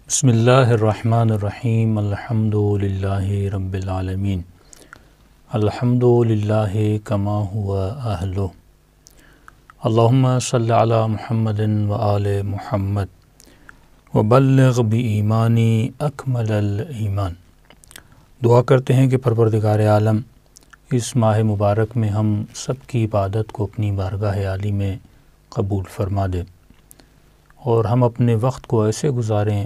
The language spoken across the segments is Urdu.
بسم اللہ الرحمن الرحیم الحمد للہ رب العالمین الحمد للہ کما هو اہلہ اللہم صلی علی محمد وآل محمد وبلغ بایمانی اکمل الایمان۔ دعا کرتے ہیں کہ پروردگار عالم اس ماہ مبارک میں ہم سب کی عبادت کو اپنی بارگاہ عالی میں قبول فرما دے اور ہم اپنے وقت کو ایسے گزاریں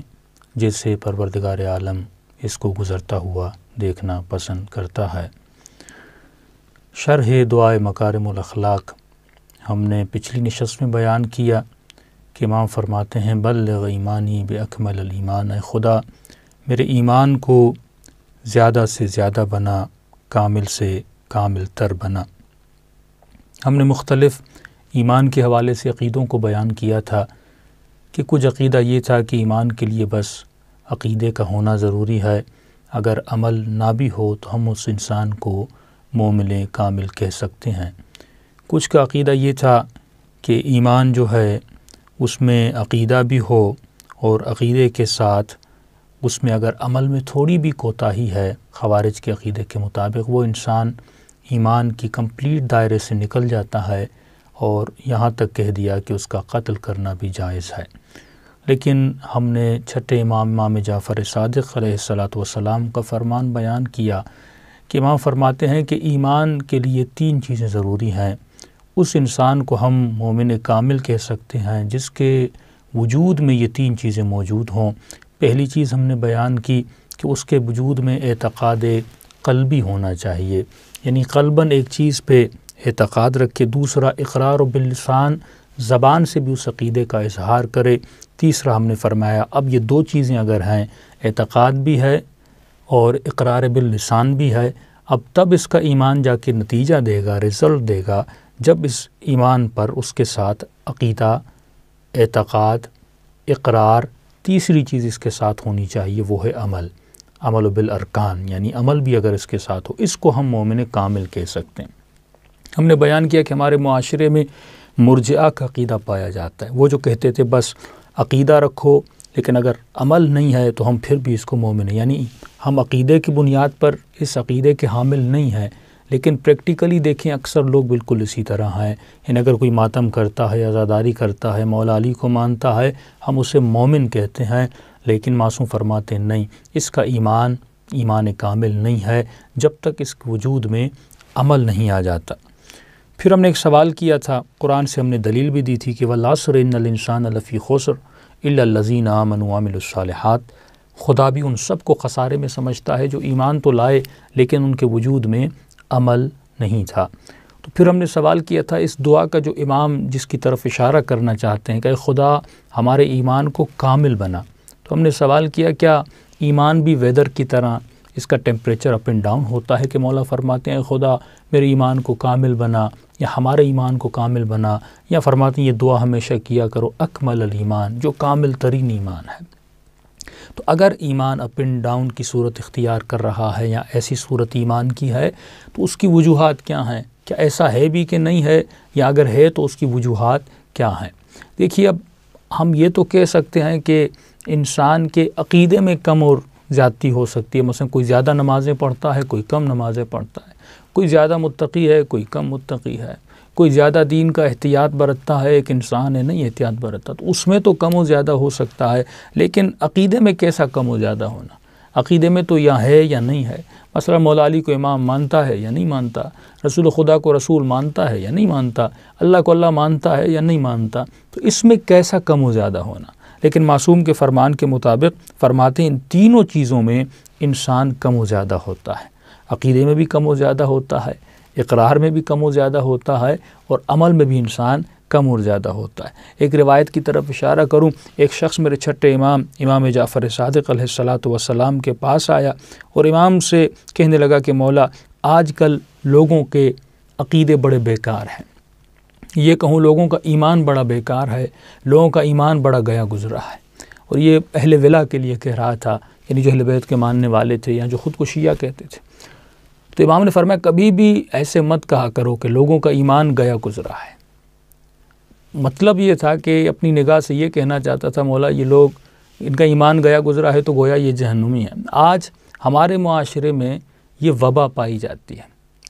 جیسے پروردگار عالم اس کو گزرتا ہوا دیکھنا پسند کرتا ہے۔ شرح دعائے مکارم الاخلاق ہم نے پچھلی نشست میں بیان کیا کہ امام فرماتے ہیں بلغ ایمانی باکمل الایمان، اے خدا میرے ایمان کو زیادہ سے زیادہ بنا، کامل سے کامل تر بنا۔ ہم نے مختلف ایمان کے حوالے سے عقیدوں کو بیان کیا تھا کہ کچھ عقیدہ یہ تھا کہ ایمان کے لیے بس عقیدے کا ہونا ضروری ہے، اگر عمل نہ بھی ہو تو ہم اس انسان کو مومن کامل کہہ سکتے ہیں۔ کچھ کا عقیدہ یہ تھا کہ ایمان جو ہے اس میں عقیدہ بھی ہو اور عقیدے کے ساتھ اس میں اگر عمل میں تھوڑی بھی کوتاہی ہے خوارج کے عقیدے کے مطابق، وہ انسان ایمان کی کمپلیٹ دائرے سے نکل جاتا ہے اور یہاں تک کہہ دیا کہ اس کا قتل کرنا بھی جائز ہے۔ لیکن ہم نے چھٹے امام جعفر صادق علیہ السلام کا فرمان بیان کیا کہ امام فرماتے ہیں کہ ایمان کے لیے تین چیزیں ضروری ہیں۔ اس انسان کو ہم مومن کامل کہہ سکتے ہیں جس کے وجود میں یہ تین چیزیں موجود ہوں۔ پہلی چیز ہم نے بیان کی کہ اس کے وجود میں اعتقاد قلبی ہونا چاہیے، یعنی قلباً ایک چیز پہ اعتقاد رکھے۔ دوسرا اقرار باللسان، زبان سے بھی اس عقیدے کا اظہار کرے۔ تیسرا ہم نے فرمایا اب یہ دو چیزیں اگر ہیں، اعتقاد بھی ہے اور اقرار باللسان بھی ہے، اب تب اس کا ایمان جا کے نتیجہ دے گا، رزلٹ دے گا، جب اس ایمان پر اس کے ساتھ عقیدہ، اعتقاد، اقرار، تیسری چیز اس کے ساتھ ہونی چاہیے وہ ہے عمل بالارکان، یعنی عمل بھی اگر اس کے ساتھ ہو، اس کو ہم مومن کامل کہہ سکتے ہیں۔ ہم نے بیان کیا کہ ہمارے معاشرے میں مرجئہ کا عقیدہ پایا جاتا ہے، وہ جو کہتے تھے بس عقیدہ رکھو لیکن اگر عمل نہیں ہے تو ہم پھر بھی اس کو مومن ہیں، یعنی ہم عقیدے کی بنیاد پر اس عقیدے کے حامل نہیں ہیں، لیکن پریکٹیکلی دیکھیں اکثر لوگ بالکل اسی طرح ہیں، یعنی اگر کوئی ماتم کرتا ہے، عزاداری کرتا ہے، مولا علی کو مانتا ہے، ہم اسے مومن کہتے ہیں، لیکن معصوم فرماتے ہیں نہیں، اس کا ایمان کامل نہیں ہے جب تک اس کے وجود میں عمل نہیں آ جاتا۔ پھر ہم نے ایک سوال کیا تھا، قرآن سے ہم نے دلیل بھی دی تھی کہ وَالْعَصْرِ إِنَّ الْإِنسَانَ لَفِي خُسْرٍ إِلَّا الَّذِينَ آمَنُوا وَعَمِلُوا الصَّالِحَاتِ۔ خدا بھی ان سب کو خسارے میں سمجھتا ہے جو ایمان تو لائے لیکن ان کے وجود میں عمل نہیں تھا۔ تو پھر ہم نے سوال کیا تھا اس دعا کا جو امام جس کی طرف اشارہ کرنا چاہتے ہیں کہ اے خدا ہمارے ایمان کو کامل بنا، تو ہم نے سوال کیا کیا ایمان بھی ویدر کی طرح اس کا ٹیمپریچر اپ اینڈ ڈاؤن ہوتا ہے کہ مولا فرماتے ہیں اے خدا میرے ایمان کو کامل بنا یا ہمارے ایمان کو کامل بنا، یا فرماتے ہیں یہ دعا ہمیشہ کیا کرو اکمل الایمان، جو کامل ترین ایمان ہے۔ تو اگر ایمان اپ اینڈ ڈاؤن کی صورت اختیار کر رہا ہے یا ایسی صورت ایمان کی ہے تو اس کی وجوہات کیا ہیں؟ کیا ایسا ہے بھی کہ نہیں ہے، یا اگر ہے تو اس کی وجوہات کیا ہیں؟ دیکھیے اب ہم یہ تو کہہ سکتے ہیں کہ انسان کے عقیدے میں کم اور زیادتی ہو سکتی ہے، مثلا کوئی زیادہ نمازیں پڑھتا ہے، کوئی کم نمازیں پڑھتا ہے، کوئی زیادہ متقی ہے، کوئی کم متقی ہے، کوئی زیادہ دین کا احتیاط برتتا ہے، ایک انسان ہے نہیں احتیاط برتتا، تو اس میں تو کم و زیادہ ہو سکتا ہے، لیکن عقیدے میں کیسا کم و زیادہ ہونا؟ عقیدے میں تو یا ہے یا نہیں ہے۔ مثلا مولا علی کو امام مانتا ہے یا نہیں مانتا، رسول خدا کو رسول مانتا ہے یا نہیں مانتا، اللہ کو اللہ مانتا ہے یا نہیں مانتا، تو اس میں کیسا کم و زیادہ ہونا؟ لیکن معصوم کے فرمان کے مطابق فرماتے ہیں ان تینوں چیزوں میں انسان کم و زیادہ ہوتا ہے، عقیدے میں بھی کم و زیادہ ہوتا ہے، اقرار میں بھی کم و زیادہ ہوتا ہے، اور عمل میں بھی انسان کم اور زیادہ ہوتا ہے۔ ایک روایت کی طرف اشارہ کروں، ایک شخص میرے چھٹے امام جعفر صادق علیہ السلام کے پاس آیا اور امام سے کہنے لگا کہ مولا آج کل لوگوں کے عقیدے بڑے بیکار ہیں، یہ کہوں لوگوں کا ایمان بڑا بیکار ہے، لوگوں کا ایمان بڑا گیا گزرا ہے، اور یہ اہل ولا کے لیے کہہ رہا تھا، یعنی جو اہل بیت کے ماننے والے تھے یا جو خود کو شیعہ کہتے تھے۔ تو امام نے فرمایا کبھی بھی ایسے مت کہا کرو کہ لوگوں کا ایمان گیا گزرا ہے۔ مطلب یہ تھا کہ اپنی نگاہ سے یہ کہنا چاہتا تھا مولا یہ لوگ ان کا ایمان گیا گزرا ہے تو گویا یہ جہنمی ہے۔ آج ہمارے معاشرے میں یہ وبا پائی جاتی ہے،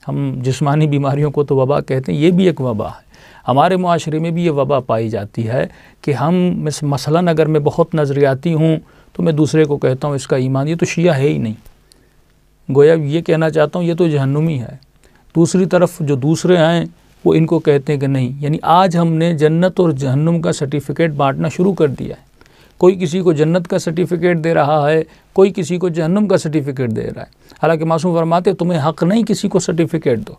ہم جسمانی بیماریوں کو تو وبا کہتے ہیں، یہ بھی ایک وبا ہے۔ ہمارے معاشرے میں بھی یہ وبا پائی جاتی ہے کہ ہم مثلاً اگر میں بہت نظریاتی ہوں تو میں دوسرے کو کہتا ہوں اس کا ایمان، یہ تو شیعہ ہے ہی نہیں، گویا یہ کہنا چاہتا ہوں یہ تو جہنمی ہے۔ دوسری طرف جو دوسرے ہیں وہ ان کو کہتے ہیں کہ نہیں، یعنی آج ہم نے جنت اور جہنم کا سرٹیفکیٹ بانٹنا شروع کر دیا ہے۔ کوئی کسی کو جنت کا سرٹیفکیٹ دے رہا ہے، کوئی کسی کو جہنم کا سرٹیفکیٹ دے رہا ہے۔ حالانکہ معصوم فرماتے تمہیں حق نہیں کسی کو سرٹیفکیٹ دو،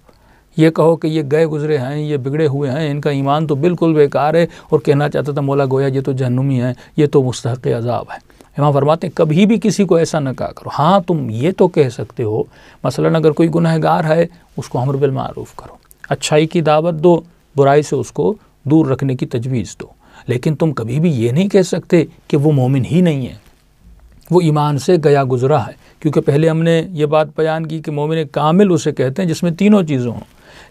یہ کہو کہ یہ گئے گزرے ہیں، یہ بگڑے ہوئے ہیں، ان کا ایمان تو بالکل بیکار ہے، اور کہنا چاہتا تھا مولا گویا یہ تو جہنمی ہے، یہ تو مستحق عذاب ہے۔ امام فرماتے ہیں کبھی بھی کسی کو ایسا نہ کہا کرو۔ ہاں تم یہ تو کہہ سکتے ہو، مثلاً اگر کوئی گنہگار ہے اس کو امر بالمعروف کرو، اچھائی کی دعوت دو، برائی سے اس کو دور رکھنے کی تجویز دو، لیکن تم کبھی بھی یہ نہیں کہہ سکتے کہ وہ مومن ہی نہیں ہے، وہ ایمان سے گیا گزرا ہے، کیونکہ پہلے ہم نے یہ بات بیان کی کہ مومن کامل اسے کہتے ہیں جس میں تینوں چیزیں ہوں۔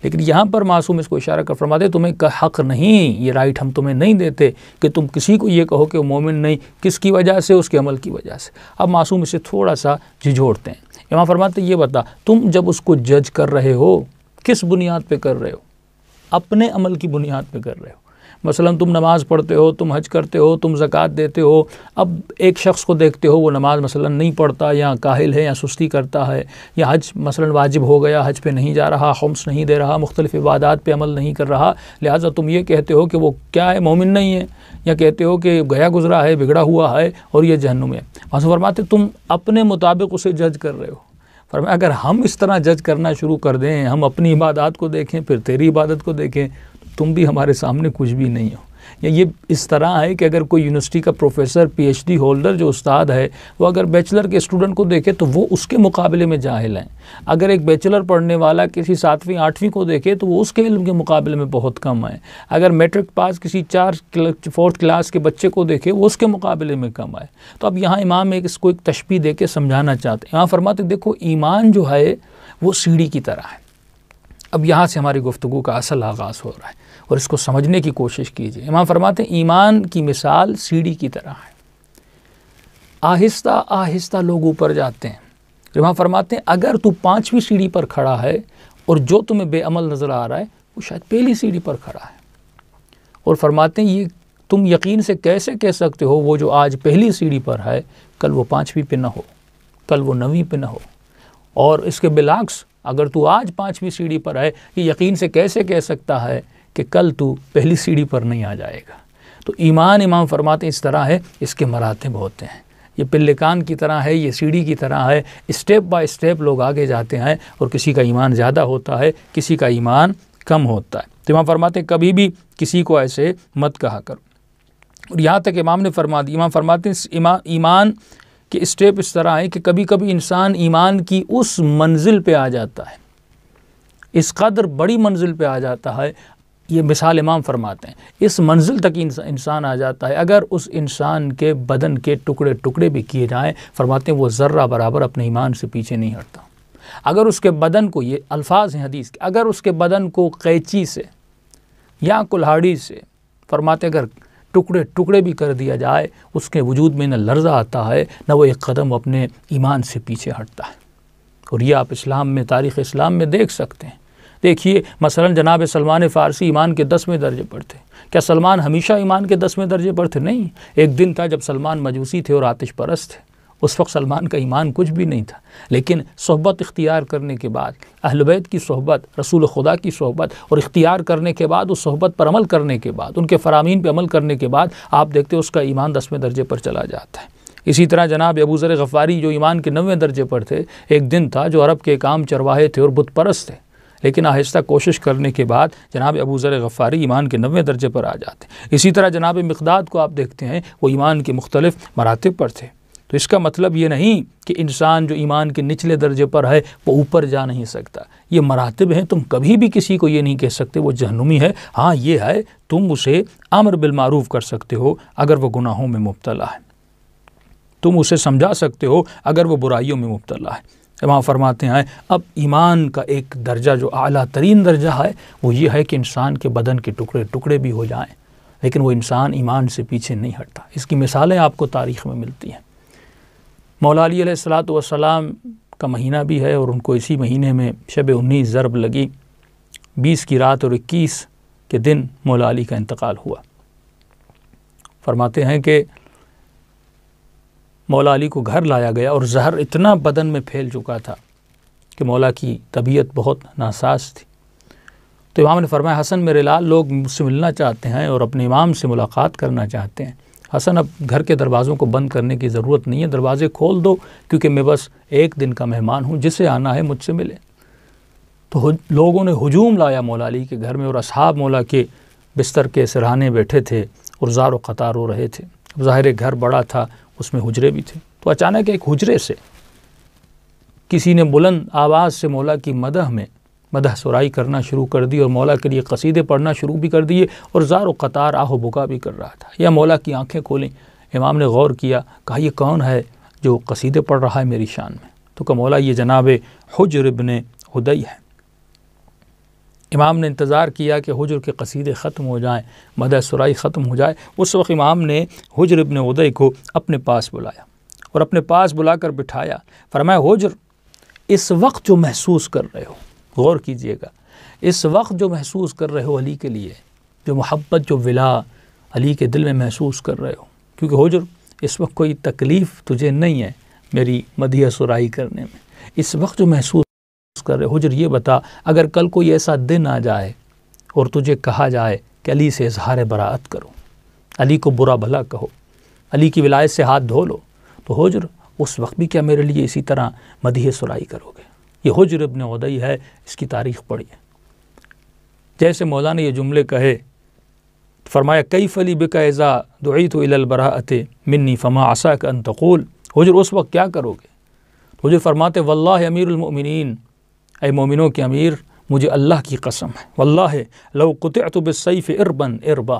لیکن یہاں پر معصوم اس کو اشارہ کر فرماتے تمہیں حق نہیں، یہ رائٹ ہم تمہیں نہیں دیتے کہ تم کسی کو یہ کہو کہ وہ مومن نہیں، کس کی وجہ سے؟ اس کے عمل کی وجہ سے۔ اب معصوم اسے تھوڑا سا جھجھوڑتے ہیں۔ امام فرماتے یہ بتا تم جب اس کو جج کر رہے ہو کس بنیاد پہ کر رہے ہو؟ اپنے عمل کی بنیاد پہ کر رہے ہو۔ مثلا تم نماز پڑھتے ہو، تم حج کرتے ہو، تم زکوٰۃ دیتے ہو، اب ایک شخص کو دیکھتے ہو وہ نماز مثلا نہیں پڑھتا، یا کاہل ہے، یا سستی کرتا ہے، یا حج مثلا واجب ہو گیا حج پہ نہیں جا رہا، خمس نہیں دے رہا، مختلف عبادات پہ عمل نہیں کر رہا، لہٰذا تم یہ کہتے ہو کہ وہ کیا ہے، مومن نہیں ہے، یا کہتے ہو کہ گیا گزرا ہے، بگڑا ہوا ہے اور یہ جہنم ہے۔ معصوم فرماتے تم اپنے مطابق اسے جج کر رہے ہو۔ فرمایا اگر ہم اس طرح جج کرنا شروع کر دیں، ہم اپنی عبادات کو دیکھیں پھر تیری عبادت کو دیکھیں، تم بھی ہمارے سامنے کچھ بھی نہیں ہو۔ یا یہ اس طرح ہے کہ اگر کوئی یونیورسٹی کا professor, P H D holder جو استاد ہے، وہ اگر بیچلر کے اسٹوڈنٹ کو دیکھے تو وہ اس کے مقابلے میں جاہل ہیں۔ اگر ایک بیچلر پڑھنے والا کسی 7ویں 8ویں کو دیکھے تو وہ اس کے علم کے مقابلے میں بہت کم ہے۔ اگر میٹرک پاس کسی 4 کلاس کے بچے کو دیکھے وہ اس کے مقابلے میں کم ہے۔ تو اب یہاں امام اس کو ایک تشبیہ دے کے سمجھانا چاہتے ہیں۔ امام فرماتے دیکھو ایمان جو ہے وہ سیڑھی کی طرح ہے۔ اب یہاں سے ہماری گفتگو کا اصل آغاز ہو رہا ہے اور اس کو سمجھنے کی کوشش کیجیے۔ امام فرماتے ہیں ایمان کی مثال سیڑھی کی طرح ہے، آہستہ آہستہ لوگ اوپر جاتے ہیں۔ امام فرماتے ہیں اگر تو 5ویں سیڑھی پر کھڑا ہے اور جو تمہیں بے عمل نظر آ رہا ہے وہ شاید پہلی سیڑھی پر کھڑا ہے، اور فرماتے ہیں یہ تم یقین سے کیسے کہہ سکتے ہو وہ جو آج پہلی سیڑھی پر ہے کل وہ 5ویں پہ نہ ہو، کل وہ 9ویں پہ نہ ہو، اور اس کے بالعکس اگر تو آج 5ویں سیڑھی پر ہے یہ یقین سے کیسے کہہ سکتا ہے کہ کل تو پہلی سیڑھی پر نہیں آ جائے گا۔ تو ایمان امام فرماتے ہیں اس طرح ہے، اس کے مراتب ہوتے ہیں، یہ پلکان کی طرح ہے، یہ سیڑھی کی طرح ہے، اسٹیپ بائی اسٹیپ لوگ آگے جاتے ہیں، اور کسی کا ایمان زیادہ ہوتا ہے، کسی کا ایمان کم ہوتا ہے۔ تو امام فرماتے ہیں کبھی بھی کسی کو ایسے مت کہا کرو۔ اور یہاں تک امام نے فرما دی، امام فرماتے ہیں ایمان کہ اسٹیپ اس طرح ہے کہ کبھی کبھی انسان ایمان کی اس منزل پہ آ جاتا ہے، اس قدر بڑی منزل پہ آ جاتا ہے، یہ مثال امام فرماتے ہیں اس منزل تک انسان آ جاتا ہے اگر اس انسان کے بدن کے ٹکڑے ٹکڑے بھی کیے جائیں، فرماتے ہیں وہ ذرہ برابر اپنے ایمان سے پیچھے نہیں ہٹتا۔ اگر اس کے بدن کو، یہ الفاظ ہیں حدیث کے، اگر اس کے بدن کو قینچی سے یا کلہاڑی سے، فرماتے اگر ٹکڑے ٹکڑے بھی کر دیا جائے، اس کے وجود میں نہ لرزہ آتا ہے نہ وہ ایک قدم اپنے ایمان سے پیچھے ہٹتا ہے۔ اور یہ آپ اسلام میں، تاریخ اسلام میں دیکھ سکتے ہیں۔ دیکھیے مثلا جناب سلمان فارسی ایمان کے 10ویں درجے پر تھے۔ کیا سلمان ہمیشہ ایمان کے 10ویں درجے پر تھے؟ نہیں، ایک دن تھا جب سلمان مجوسی تھے اور آتش پرست تھے، اس وقت سلمان کا ایمان کچھ بھی نہیں تھا، لیکن صحبت اختیار کرنے کے بعد، اہل بیت کی صحبت، رسول خدا کی صحبت اور اختیار کرنے کے بعد، اس صحبت پر عمل کرنے کے بعد، ان کے فرامین پہ عمل کرنے کے بعد، آپ دیکھتے اس کا ایمان 10ویں درجے پر چلا جاتا ہے۔ اسی طرح جناب ابو ذر غفاری جو ایمان کے 9ویں درجے پر تھے، ایک دن تھا جو عرب کے ایک عام چرواہے تھے اور بت پرست تھے، لیکن آہستہ کوشش کرنے کے بعد جناب ابو ذر غفاری ایمان کے 9ویں درجے پر آ جاتے ہیں۔ اسی طرح جناب مقداد کو آپ دیکھتے ہیں، وہ ایمان کے مختلف مراتب پر تھے۔ تو اس کا مطلب یہ نہیں کہ انسان جو ایمان کے نچلے درجے پر ہے وہ اوپر جا نہیں سکتا، یہ مراتب ہیں۔ تم کبھی بھی کسی کو یہ نہیں کہہ سکتے وہ جہنمی ہے۔ ہاں یہ ہے، تم اسے امر بالمعروف کر سکتے ہو اگر وہ گناہوں میں مبتلا ہے، تم اسے سمجھا سکتے ہو اگر وہ برائیوں میں مبتلا ہے۔ امام فرماتے ہیں اب ایمان کا ایک درجہ جو اعلیٰ ترین درجہ ہے وہ یہ ہے کہ انسان کے بدن کے ٹکڑے ٹکڑے بھی ہو جائیں، لیکن وہ انسان ایمان سے پیچھے نہیں ہٹتا۔ اس کی مثالیں آپ کو تاریخ میں ملتی ہیں۔ مولا علی علیہ الصلوۃ والسلام کا مہینہ بھی ہے، اور ان کو اسی مہینے میں شب 19 ضرب لگی، 20 کی رات اور 21 کے دن مولا علی کا انتقال ہوا۔ فرماتے ہیں کہ مولا علی کو گھر لایا گیا اور زہر اتنا بدن میں پھیل چکا تھا کہ مولا کی طبیعت بہت ناساز تھی۔ تو امام نے فرمایا، حسن میرے لال، لوگ مجھ سے ملنا چاہتے ہیں اور اپنے امام سے ملاقات کرنا چاہتے ہیں۔ حسن، اب گھر کے دروازوں کو بند کرنے کی ضرورت نہیں ہے، دروازے کھول دو، کیونکہ میں بس ایک دن کا مہمان ہوں، جسے آنا ہے مجھ سے ملے۔ تو لوگوں نے ہجوم لایا مولا علی کے گھر میں، اور اصحاب مولا کے بستر کے سرہانے بیٹھے تھے اور زار و قطار ہو رہے تھے۔ ظاہر گھر بڑا تھا، اس میں حجرے بھی تھے۔ تو اچانک ایک حجرے سے کسی نے بلند آواز سے مولا کی مدح سرائی کرنا شروع کر دی، اور مولا کے لیے قصیدے پڑھنا شروع بھی کر دیے، اور زار و قطار آہ و بکا بھی کر رہا تھا۔ یا مولا کی آنکھیں کھولیں، امام نے غور کیا، کہا یہ کون ہے جو قصیدے پڑھ رہا ہے میری شان میں؟ تو کہا مولا یہ جناب حجر ابن عدی ہے۔ امام نے انتظار کیا کہ حجر کے قصیدے ختم ہو جائیں، مدح سرائی ختم ہو جائے۔ اس وقت امام نے حجر ابن عدی کو اپنے پاس بلایا اور اپنے پاس بلا کر بٹھایا۔ فرمایا، حجر، اس وقت جو محسوس کر رہے ہو، غور کیجئے گا، اس وقت جو محسوس کر رہے ہو علی کے لیے، جو محبت، جو ولا علی کے دل میں محسوس کر رہے ہو، کیونکہ حجر اس وقت کوئی تکلیف تجھے نہیں ہے میری مدح سرائی کرنے میں، اس وقت جو محسوس کر رہے ہو، حجر یہ بتا، اگر کل کوئی ایسا دن آ جائے اور تجھے کہا جائے کہ علی سے اظہار براءت کرو، علی کو برا بھلا کہو، علی کی ولایت سے ہاتھ دھو لو، تو حجر اس وقت بھی کیا میرے لیے اسی طرح مدح سرائی کرو گے؟ یہ حجر ابن عدی ہے، اس کی تاریخ پڑھیے۔ جیسے مولا نے یہ جملے کہے، فرمایا، کیف لی بک اذا دعیت الی البراءۃ منی فما عساک ان تقول، حجر اس وقت کیا کرو گے؟ حجر فرماتے، واللہ امیر المؤمنین، اے مومنوں کے امیر، مجھے اللہ کی قسم ہے، واللہ لو قطعت بالسیف اربا اربا،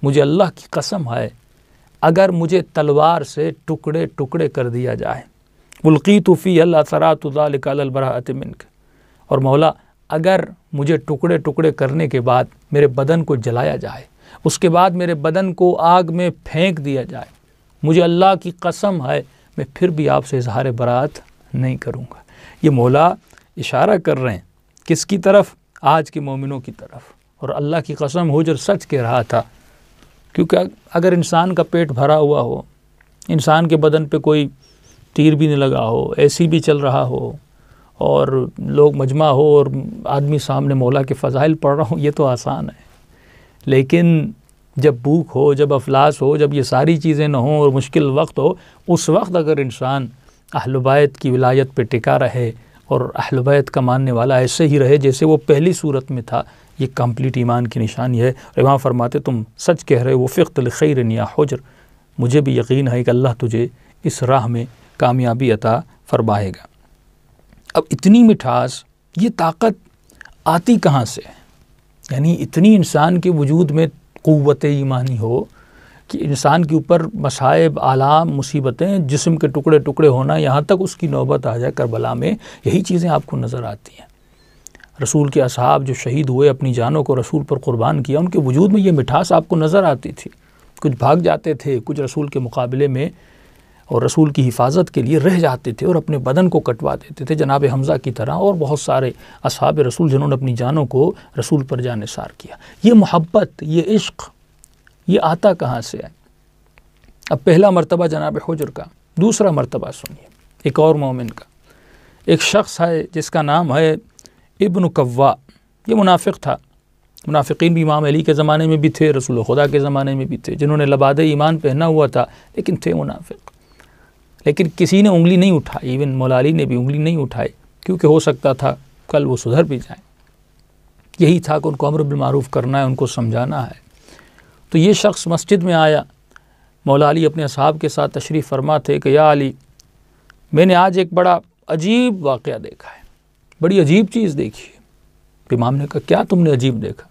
مجھے اللہ کی قسم ہے اگر مجھے تلوار سے ٹکڑے ٹکڑے کر دیا جائے، القیت فی الاثرات ذلک علی البراءۃ منک، اور مولا اگر مجھے ٹکڑے ٹکڑے کرنے کے بعد میرے بدن کو جلایا جائے، اس کے بعد میرے بدن کو آگ میں پھینک دیا جائے، مجھے اللہ کی قسم ہے میں پھر بھی آپ سے اظہار براءت نہیں کروں گا۔ یہ مولا اشارہ کر رہے ہیں کس کی طرف؟ آج کے مومنوں کی طرف۔ اور اللہ کی قسم حجر سچ کہہ رہا تھا، کیونکہ اگر انسان کا پیٹ بھرا ہوا ہو، انسان کے بدن پہ کوئی تیر بھی نہیں لگا ہو، ایسی بھی چل رہا ہو، اور لوگ مجمع ہو اور آدمی سامنے مولا کے فضائل پڑھ رہا ہوں، یہ تو آسان ہے۔ لیکن جب بھوک ہو، جب افلاس ہو، جب یہ ساری چیزیں نہ ہوں اور مشکل وقت ہو، اس وقت اگر انسان اہل بیت کی ولایت پہ ٹکا رہے اور اہل بیت کا ماننے والا ایسے ہی رہے جیسے وہ پہلی صورت میں تھا، یہ کمپلیٹ ایمان کی نشانی ہے۔ امام فرماتے، تم سچ کہہ رہے ہو، وفقت لخیر یا حجر، مجھے بھی یقین ہے کہ اللہ تجھے اس راہ میں کامیابی عطا فرمائے گا۔ اب اتنی مٹھاس، یہ طاقت آتی کہاں سے ہے؟ یعنی اتنی انسان کے وجود میں قوت ایمانی ہو کہ انسان کے اوپر مصائب، آلام، مصیبتیں، جسم کے ٹکڑے ٹکڑے ہونا، یہاں تک اس کی نوبت آ جائے کربلا میں، یہی چیزیں آپ کو نظر آتی ہیں۔ رسول کے اصحاب جو شہید ہوئے، اپنی جانوں کو رسول پر قربان کیا، ان کے وجود میں یہ مٹھاس آپ کو نظر آتی تھی۔ کچھ بھاگ جاتے تھے، کچھ رسول کے مقابلے میں اور رسول کی حفاظت کے لیے رہ جاتے تھے اور اپنے بدن کو کٹوا دیتے تھے، جناب حمزہ کی طرح، اور بہت سارے اصحاب رسول جنہوں نے اپنی جانوں کو رسول پر جاں نثار کیا۔ یہ محبت، یہ عشق، یہ آتا کہاں سے ہے؟ اب پہلا مرتبہ جناب حجر کا، دوسرا مرتبہ سنیے ایک اور مومن کا۔ ایک شخص ہے جس کا نام ہے ابن کوا، یہ منافق تھا۔ منافقین بھی امام علی کے زمانے میں بھی تھے، رسول خدا کے زمانے میں بھی تھے، جنہوں نے لباد ایمان پہنا ہوا تھا، لیکن تھے منافق۔ لیکن کسی نے انگلی نہیں اٹھائی، ایون مولا علی نے بھی انگلی نہیں اٹھائی، کیونکہ ہو سکتا تھا کل وہ سدھر بھی جائیں۔ یہی تھا کہ ان کو امر بالمعروف کرنا ہے، ان کو سمجھانا ہے۔ تو یہ شخص مسجد میں آیا، مولا علی اپنے اصحاب کے ساتھ تشریف فرما تھے کہ یا علی، میں نے آج ایک بڑا عجیب واقعہ دیکھا ہے، بڑی عجیب چیز دیکھی ہے۔ امام نے کہا کیا تم نے عجیب دیکھا؟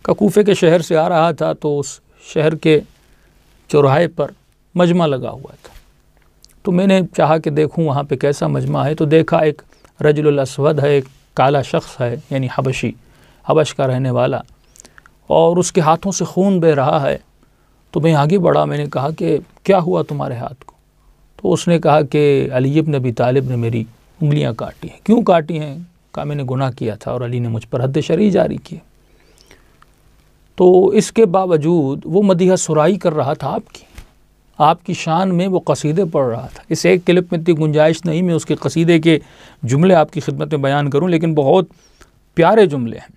کہ کوفے کے شہر سے آ رہا تھا تو اس شہر کے چوراہے پر مجمع لگا ہوا تھا، تو میں نے چاہا کہ دیکھوں وہاں پہ کیسا مجمع ہے، تو دیکھا ایک رجل الاسود ہے، ایک کالا شخص ہے، یعنی حبشی، حبش کا رہنے والا، اور اس کے ہاتھوں سے خون بہہ رہا ہے۔ تو میں آگے بڑھا، میں نے کہا کہ کیا ہوا تمہارے ہاتھ کو؟ تو اس نے کہا کہ علی بن ابی طالب نے میری انگلیاں کاٹی ہیں۔ کیوں کاٹی ہیں؟ کہا میں نے گناہ کیا تھا اور علی نے مجھ پر حد شرعی جاری کی۔ تو اس کے باوجود وہ مدیحہ سرائی کر رہا تھا آپ کی شان میں، وہ قصیدے پڑھ رہا تھا۔ اس ایک کلپ میں اتنی گنجائش نہیں میں اس کے قصیدے کے جملے آپ کی خدمت میں بیان کروں، لیکن بہت پیارے جملے ہیں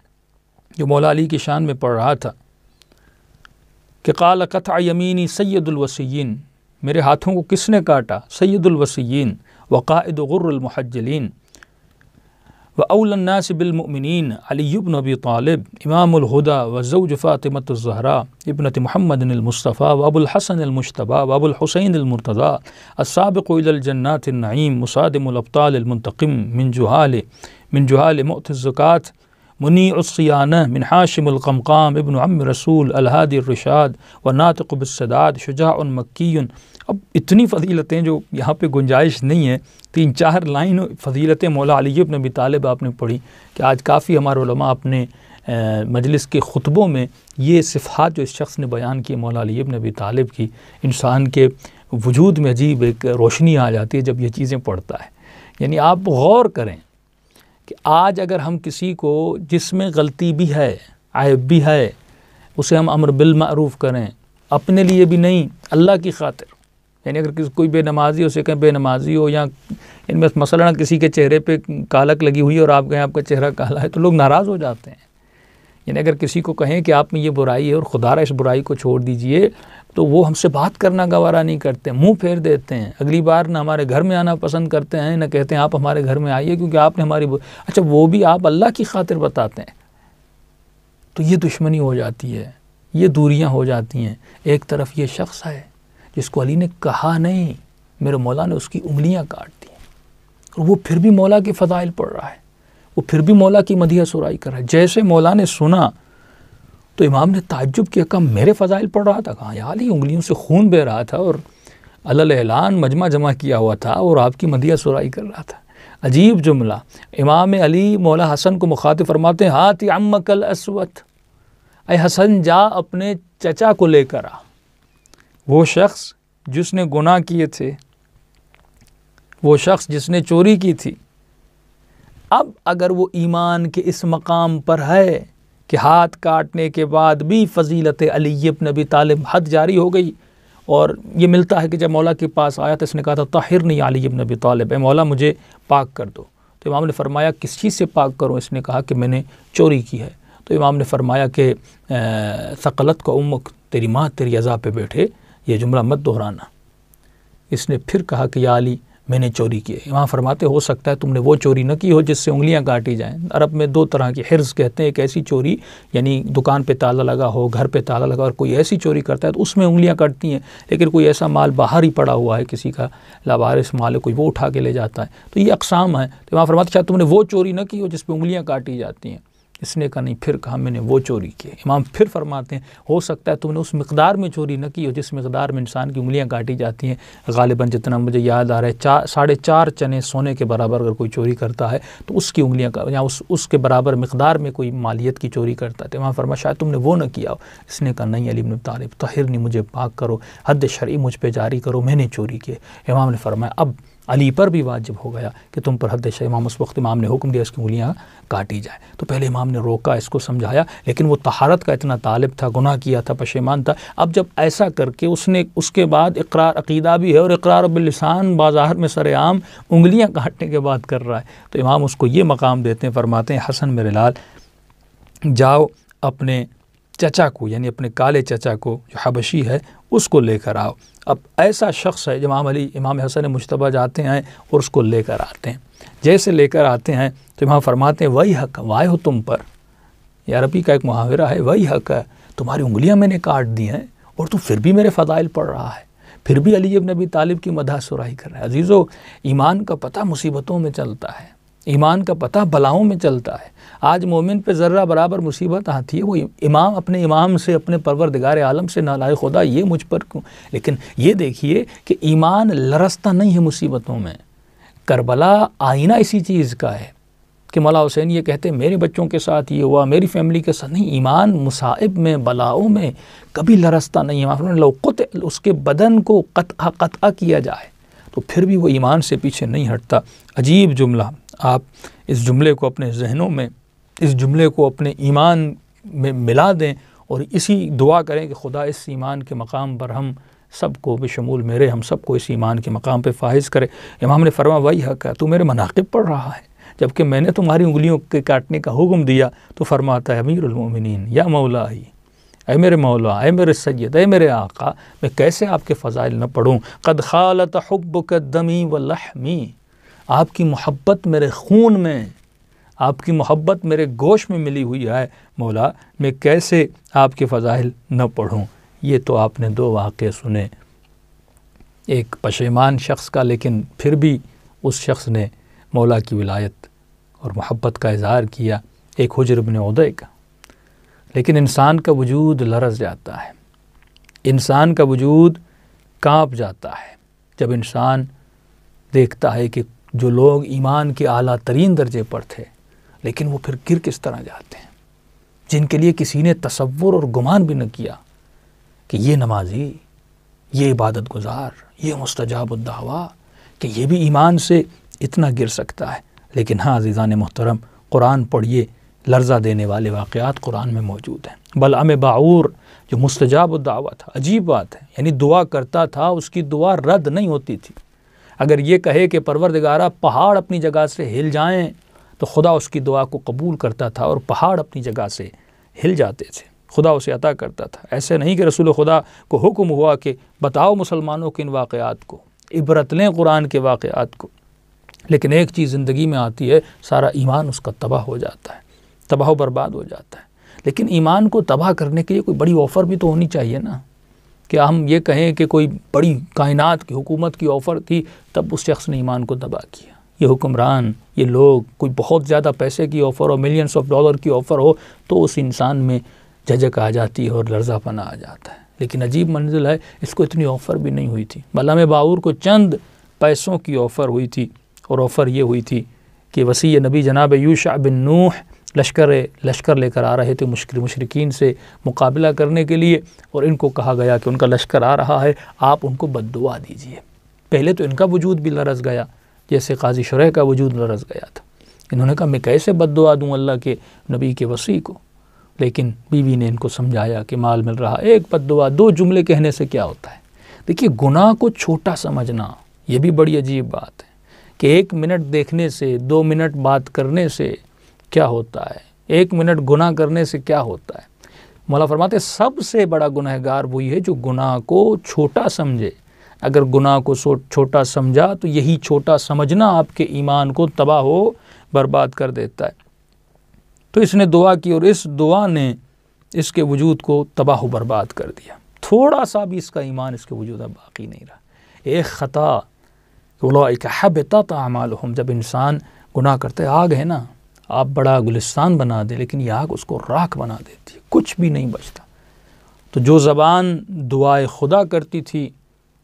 جو مولا علی کی شان میں پڑھ رہا تھا کہ قال قطع یمینی سید الوصیین، میرے ہاتھوں کو کس نے کاٹا؟ سید الوصیین وقائد غر المحجلین وأولى الناس بالمؤمنين علي بن أبي طالب إمام الهدى وزوج فاطمة الزهراء ابنة محمد المصطفى وأبو الحسن المجتبى وأبو الحسين المرتضى السابق إلى الجنات النعيم مصادم الأبطال المنتقم من جهال مؤت الزكاة منيع الصيانة من حاشم القمقام ابن عم رسول الهادي الرشاد والناطق بالسداد شجاع مكي۔ اب اتنی فضیلتیں جو یہاں پہ گنجائش نہیں ہے، 3-4 لائن فضیلتیں مولا علی بن ابی طالب آپ نے پڑھی کہ آج کافی ہمارے علماء اپنے مجلس کے خطبوں میں یہ صفات جو اس شخص نے بیان کی مولا علی بن ابی طالب کی، انسان کے وجود میں عجیب ایک روشنی آ جاتی ہے جب یہ چیزیں پڑھتا ہے۔ یعنی آپ غور کریں کہ آج اگر ہم کسی کو جس میں غلطی بھی ہے، عیب بھی ہے، اسے ہم امر بالمعروف کریں، اپنے لیے بھی نہیں، اللہ کی خاطر، یعنی اگر کوئی بے نمازی اسے کہیں بے نمازی ہو، یا ان میں مثلا کسی کے چہرے پہ کالک لگی ہوئی ہے اور آپ کہیں آپ کا چہرہ کالا ہے تو لوگ ناراض ہو جاتے ہیں۔ یعنی اگر کسی کو کہیں کہ آپ میں یہ برائی ہے اور خدا را اس برائی کو چھوڑ دیجئے، تو وہ ہم سے بات کرنا گوارا نہیں کرتے، منہ پھیر دیتے ہیں، اگلی بار نہ ہمارے گھر میں آنا پسند کرتے ہیں، نہ کہتے ہیں آپ ہمارے گھر میں آئیے کیونکہ آپ نے ہماری اچھا وہ بھی آپ اللہ کی خاطر بتاتے ہیں، تو یہ دشمنی ہو جاتی ہے، یہ دوریاں ہو جاتی ہیں۔ ایک طرف یہ شخص ہے جس کو علی نے کہا نہیں، میرے مولا نے اس کی انگلیاں کاٹ دی، اور وہ پھر بھی مولا کے فضائل پڑھ رہا ہے، وہ پھر بھی مولا کی مدیحہ سرائی کر رہا ہے۔ جیسے مولا نے سنا تو امام نے تعجب کیا، کہا میرے فضائل پڑھ رہا تھا؟ کہا یا علی، انگلیوں سے خون بہہ رہا تھا اور علل اعلان مجمع جمع کیا ہوا تھا اور آپ کی مدیحہ سرائی کر رہا تھا۔ عجیب جملہ۔ امام علی مولا حسن کو مخاطب فرماتے ہیں ہاتھ عمک الاسود، اے حسن جا اپنے چچا کو لے کر آ۔ وہ شخص جس نے گناہ کیے تھے، وہ شخص جس نے چوری کی تھی، اب اگر وہ ایمان کے اس مقام پر ہے کہ ہاتھ کاٹنے کے بعد بھی فضیلت علی بن ابی طالب حد جاری ہو گئی، اور یہ ملتا ہے کہ جب مولا کے پاس آیا تو اس نے کہا تھا طہرنی علی بن ابی طالب، اے مولا مجھے پاک کر دو۔ تو امام نے فرمایا کس چیز سے پاک کروں؟ اس نے کہا کہ میں نے چوری کی ہے۔ تو امام نے فرمایا کہ ثقلت کا امک، تیری ماں تیری عزا پہ بیٹھے، یہ جملہ مت دہرانا۔ اس نے پھر کہا کہ یا علی میں نے چوری کی ہے۔ امام فرماتے ہو سکتا ہے تم نے وہ چوری نہ کی ہو جس سے انگلیاں کاٹی جائیں۔ عرب میں 2 طرح کی حرز کہتے ہیں، ایک ایسی چوری یعنی دکان پہ تالا لگا ہو، گھر پہ تالا لگا، اور کوئی ایسی چوری کرتا ہے تو اس میں انگلیاں کٹتی ہیں، لیکن کوئی ایسا مال باہر ہی پڑا ہوا ہے، کسی کا لاوارث مال ہے، کوئی وہ اٹھا کے لے جاتا ہے، تو یہ اقسام ہیں۔ تو امام فرماتے شاید تم نے وہ چوری نہ کی ہو جس پہ انگلیاں کاٹی جاتی ہیں۔ اس نے کہا نہیں، پھر کہا میں نے وہ چوری کی ہے۔ امام پھر فرماتے ہیں ہو سکتا ہے تم نے اس مقدار میں چوری نہ کی ہو جس مقدار میں انسان کی انگلیاں کاٹی جاتی ہیں۔ غالباً جتنا مجھے یاد آ رہا ہے 4.5 چنے سونے کے برابر اگر کوئی چوری کرتا ہے تو اس کی انگلیاں یا اس کے برابر مقدار میں کوئی مالیت کی چوری کرتا ہے۔ تو امام فرمایا شاید تم نے وہ نہ کیا ہو۔ اس نے کہا نہیں علی بن طالب طہرنی، مجھے پاک کرو، حد شرعی مجھ پہ جاری کرو، میں نے چوری کی۔ امام نے فرمایا اب علی پر بھی واجب ہو گیا کہ تم پر حد شرعی۔ اس وقت امام نے حکم دیا اس کی انگلیاں کاٹی جائے۔ تو پہلے امام نے روکا، اس کو سمجھایا، لیکن وہ طہارت کا اتنا طالب تھا، گناہ کیا تھا، پشیمان تھا۔ اب جب ایسا کر کے اس کے بعد اقرار عقیدہ بھی ہے اور اقرار باللسان بازار میں سر عام انگلیاں کاٹنے کے بعد کر رہا ہے، تو امام اس کو یہ مقام دیتے ہیں، فرماتے ہیں حسن میرے لال جاؤ اپنے چچا کو، یعنی اپنے کالے چچا کو جو حبشی ہے اس کو لے کر آؤ۔ اب ایسا شخص ہے جب امام حسن مجتبیٰ جاتے ہیں اور اس کو لے کر آتے ہیں، جیسے لے کر آتے ہیں تو امام فرماتے ہیں وہی حق وائے ہو تم پر، یہ عربی کا ایک محاورہ ہے، وہی حق ہے، تمہاری انگلیاں میں نے کاٹ دی ہیں اور تو پھر بھی میرے فضائل پڑھ رہا ہے، پھر بھی علی بن ابی طالب کی مدح سرائی کر رہا ہے۔ عزیزو، ایمان کا پتہ مصیبتوں میں چلتا ہے، ایمان کا پتہ بلاؤں میں چلتا ہے۔ آج مومن پہ ذرہ برابر مصیبت آتی ہے، وہ امام اپنے امام سے، اپنے پروردگار عالم سے نالائق خدا یہ مجھ پر کیوں؟ لیکن یہ دیکھیے کہ ایمان لرزتا نہیں ہے مصیبتوں میں۔ کربلا آئینہ اسی چیز کا ہے کہ مولا حسین یہ کہتے میرے بچوں کے ساتھ یہ ہوا، میری فیملی کے ساتھ نہیں۔ ایمان مصائب میں، بلاؤں میں کبھی لرزتا نہیں ہے۔ لو قطع، اس کے بدن کو قطع کیا جائے تو پھر بھی وہ ایمان سے پیچھے نہیں ہٹتا۔ عجیب جملہ، آپ اس جملے کو اپنے ذہنوں میں، اس جملے کو اپنے ایمان میں ملا دیں اور اسی دعا کریں کہ خدا اس ایمان کے مقام پر ہم سب کو بشمول میرے، ہم سب کو اس ایمان کے مقام پہ فائز کرے۔ امام نے فرمایا وہی حق ہے، تو میرے مناقب پڑھ رہا ہے جبکہ میں نے تمہاری انگلیوں کے کاٹنے کا حکم دیا۔ تو فرماتا ہے امیر المومنین یا مولائی، اے میرے مولا، اے میرے سید، اے میرے آقا، میں کیسے آپ کے فضائل نہ پڑھوں؟ قد خالط حبک دمی و لحمی، آپ کی محبت میرے خون میں، آپ کی محبت میرے گوشت میں ملی ہوئی ہے مولا، میں کیسے آپ کے فضائل نہ پڑھوں؟ یہ تو آپ نے دو واقعے سنے، ایک پشیمان شخص کا، لیکن پھر بھی اس شخص نے مولا کی ولایت اور محبت کا اظہار کیا، ایک حجر بن عدی کا۔ لیکن انسان کا وجود لرز جاتا ہے، انسان کا وجود کانپ جاتا ہے جب انسان دیکھتا ہے کہ جو لوگ ایمان کے اعلیٰ ترین درجے پر تھے لیکن وہ پھر گر کس طرح جاتے ہیں، جن کے لیے کسی نے تصور اور گمان بھی نہ کیا کہ یہ نمازی، یہ عبادت گزار، یہ مستجاب الدعویٰ، کہ یہ بھی ایمان سے اتنا گر سکتا ہے۔ لیکن ہاں عزیزان محترم، قرآن پڑھیے، لرزہ دینے والے واقعات قرآن میں موجود ہیں۔ بلعام باعور جو مستجاب الدعویٰ تھا، عجیب بات ہے، یعنی دعا کرتا تھا، اس کی دعا رد نہیں ہوتی تھی۔ اگر یہ کہے کہ پروردگارہ پہاڑ اپنی جگہ سے ہل جائیں تو خدا اس کی دعا کو قبول کرتا تھا اور پہاڑ اپنی جگہ سے ہل جاتے تھے، خدا اسے عطا کرتا تھا۔ ایسے نہیں کہ رسول خدا کو حکم ہوا کہ بتاؤ مسلمانوں کے ان واقعات کو، عبرت لیں قرآن کے واقعات کو، لیکن ایک چیز زندگی میں آتی ہے، سارا ایمان اس کا تباہ ہو جاتا ہے، تباہ و برباد ہو جاتا ہے۔ لیکن ایمان کو تباہ کرنے کے لیے کوئی بڑی آفر بھی تو ہونی چاہیے نا، کہ ہم یہ کہیں کہ کوئی بڑی کائنات کی حکومت کی آفر تھی تب اس شخص نے ایمان کو تباہ کیا۔ یہ حکمران، یہ لوگ، کوئی بہت زیادہ پیسے کی offer who, millions of dollar کی آفر ہو تو اس انسان میں جھجک آ جاتی ہے اور لرزہ پنا آ جاتا ہے۔ لیکن عجیب منزل ہے، اس کو اتنی آفر بھی نہیں ہوئی تھی۔ بلعام باعور کو چند پیسوں کی آفر ہوئی تھی، اور آفر یہ ہوئی تھی کہ وسیع نبی جناب یوشع بن نوح لشکر لے کر آ رہے تھے مشرکین سے مقابلہ کرنے کے لیے، اور ان کو کہا گیا کہ ان کا لشکر آ رہا ہے، آپ ان کو بد دعا دیجیے۔ پہلے تو ان کا وجود بھی لرز گیا، جیسے قاضی شرح کا وجود لرز گیا تھا۔ انہوں نے کہا میں کیسے بد دعا دوں اللہ کے نبی کے وصی کو؟ لیکن بیوی نے ان کو سمجھایا کہ مال مل رہا، ایک بد دعا، دو جملے کہنے سے کیا ہوتا ہے؟ دیکھیے، گناہ کو چھوٹا سمجھنا یہ بھی بڑی عجیب بات ہے کہ 1 منٹ دیکھنے سے، 2 منٹ بات کرنے سے کیا ہوتا ہے، 1 منٹ گناہ کرنے سے کیا ہوتا ہے؟ مولا فرماتے سب سے بڑا گنہگار وہی ہے جو گناہ کو چھوٹا سمجھے۔ اگر گناہ کو چھوٹا سمجھا تو یہی چھوٹا سمجھنا آپ کے ایمان کو تباہ و برباد کر دیتا ہے۔ تو اس نے دعا کی اور اس دعا نے اس کے وجود کو تباہ و برباد کر دیا، تھوڑا سا بھی اس کا ایمان اس کے وجود اب باقی نہیں رہا۔ ایک خطا، اولئک حبطت اعمالہم، جب انسان گناہ کرتے، آگ ہے نا، آپ بڑا گلستان بنا دیں لیکن یہ آگ اس کو راکھ بنا دیتی ہے، کچھ بھی نہیں بچتا۔ تو جو زبان دعائے خدا کرتی تھی،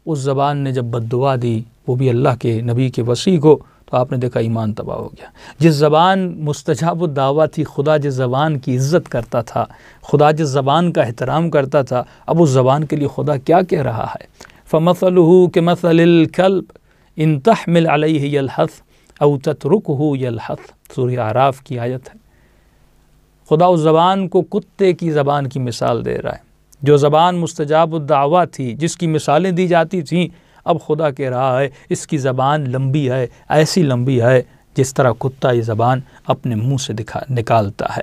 اس زبان نے جب بد دعا دی، وہ بھی اللہ کے نبی کے وصی کو، تو آپ نے دیکھا ایمان تباہ ہو گیا۔ جس زبان مستجاب الدعویٰ تھی، خدا جس زبان کی عزت کرتا تھا، خدا جس زبان کا احترام کرتا تھا، اب اس زبان کے لیے خدا کیا کہہ رہا ہے؟ فَمَثَلُهُ كَمَثَلِ الْكَلْبِ إِن تَحْمِلْ عَلَيْهِ يَلْحَثْ أَوْ تَتْرُكْهُ يَلْحَثْ، سورہ اعراف کی آیت ہے۔ خدا اس زبان کو کتے کی زبان کی مثال دے رہا ہے، جو زبان مستجاب الدعویٰ تھی، جس کی مثالیں دی جاتی تھیں، اب خدا کہہ رہا ہے اس کی زبان لمبی ہے، ایسی لمبی ہے جس طرح کتا یہ زبان اپنے منہ سے نکالتا ہے۔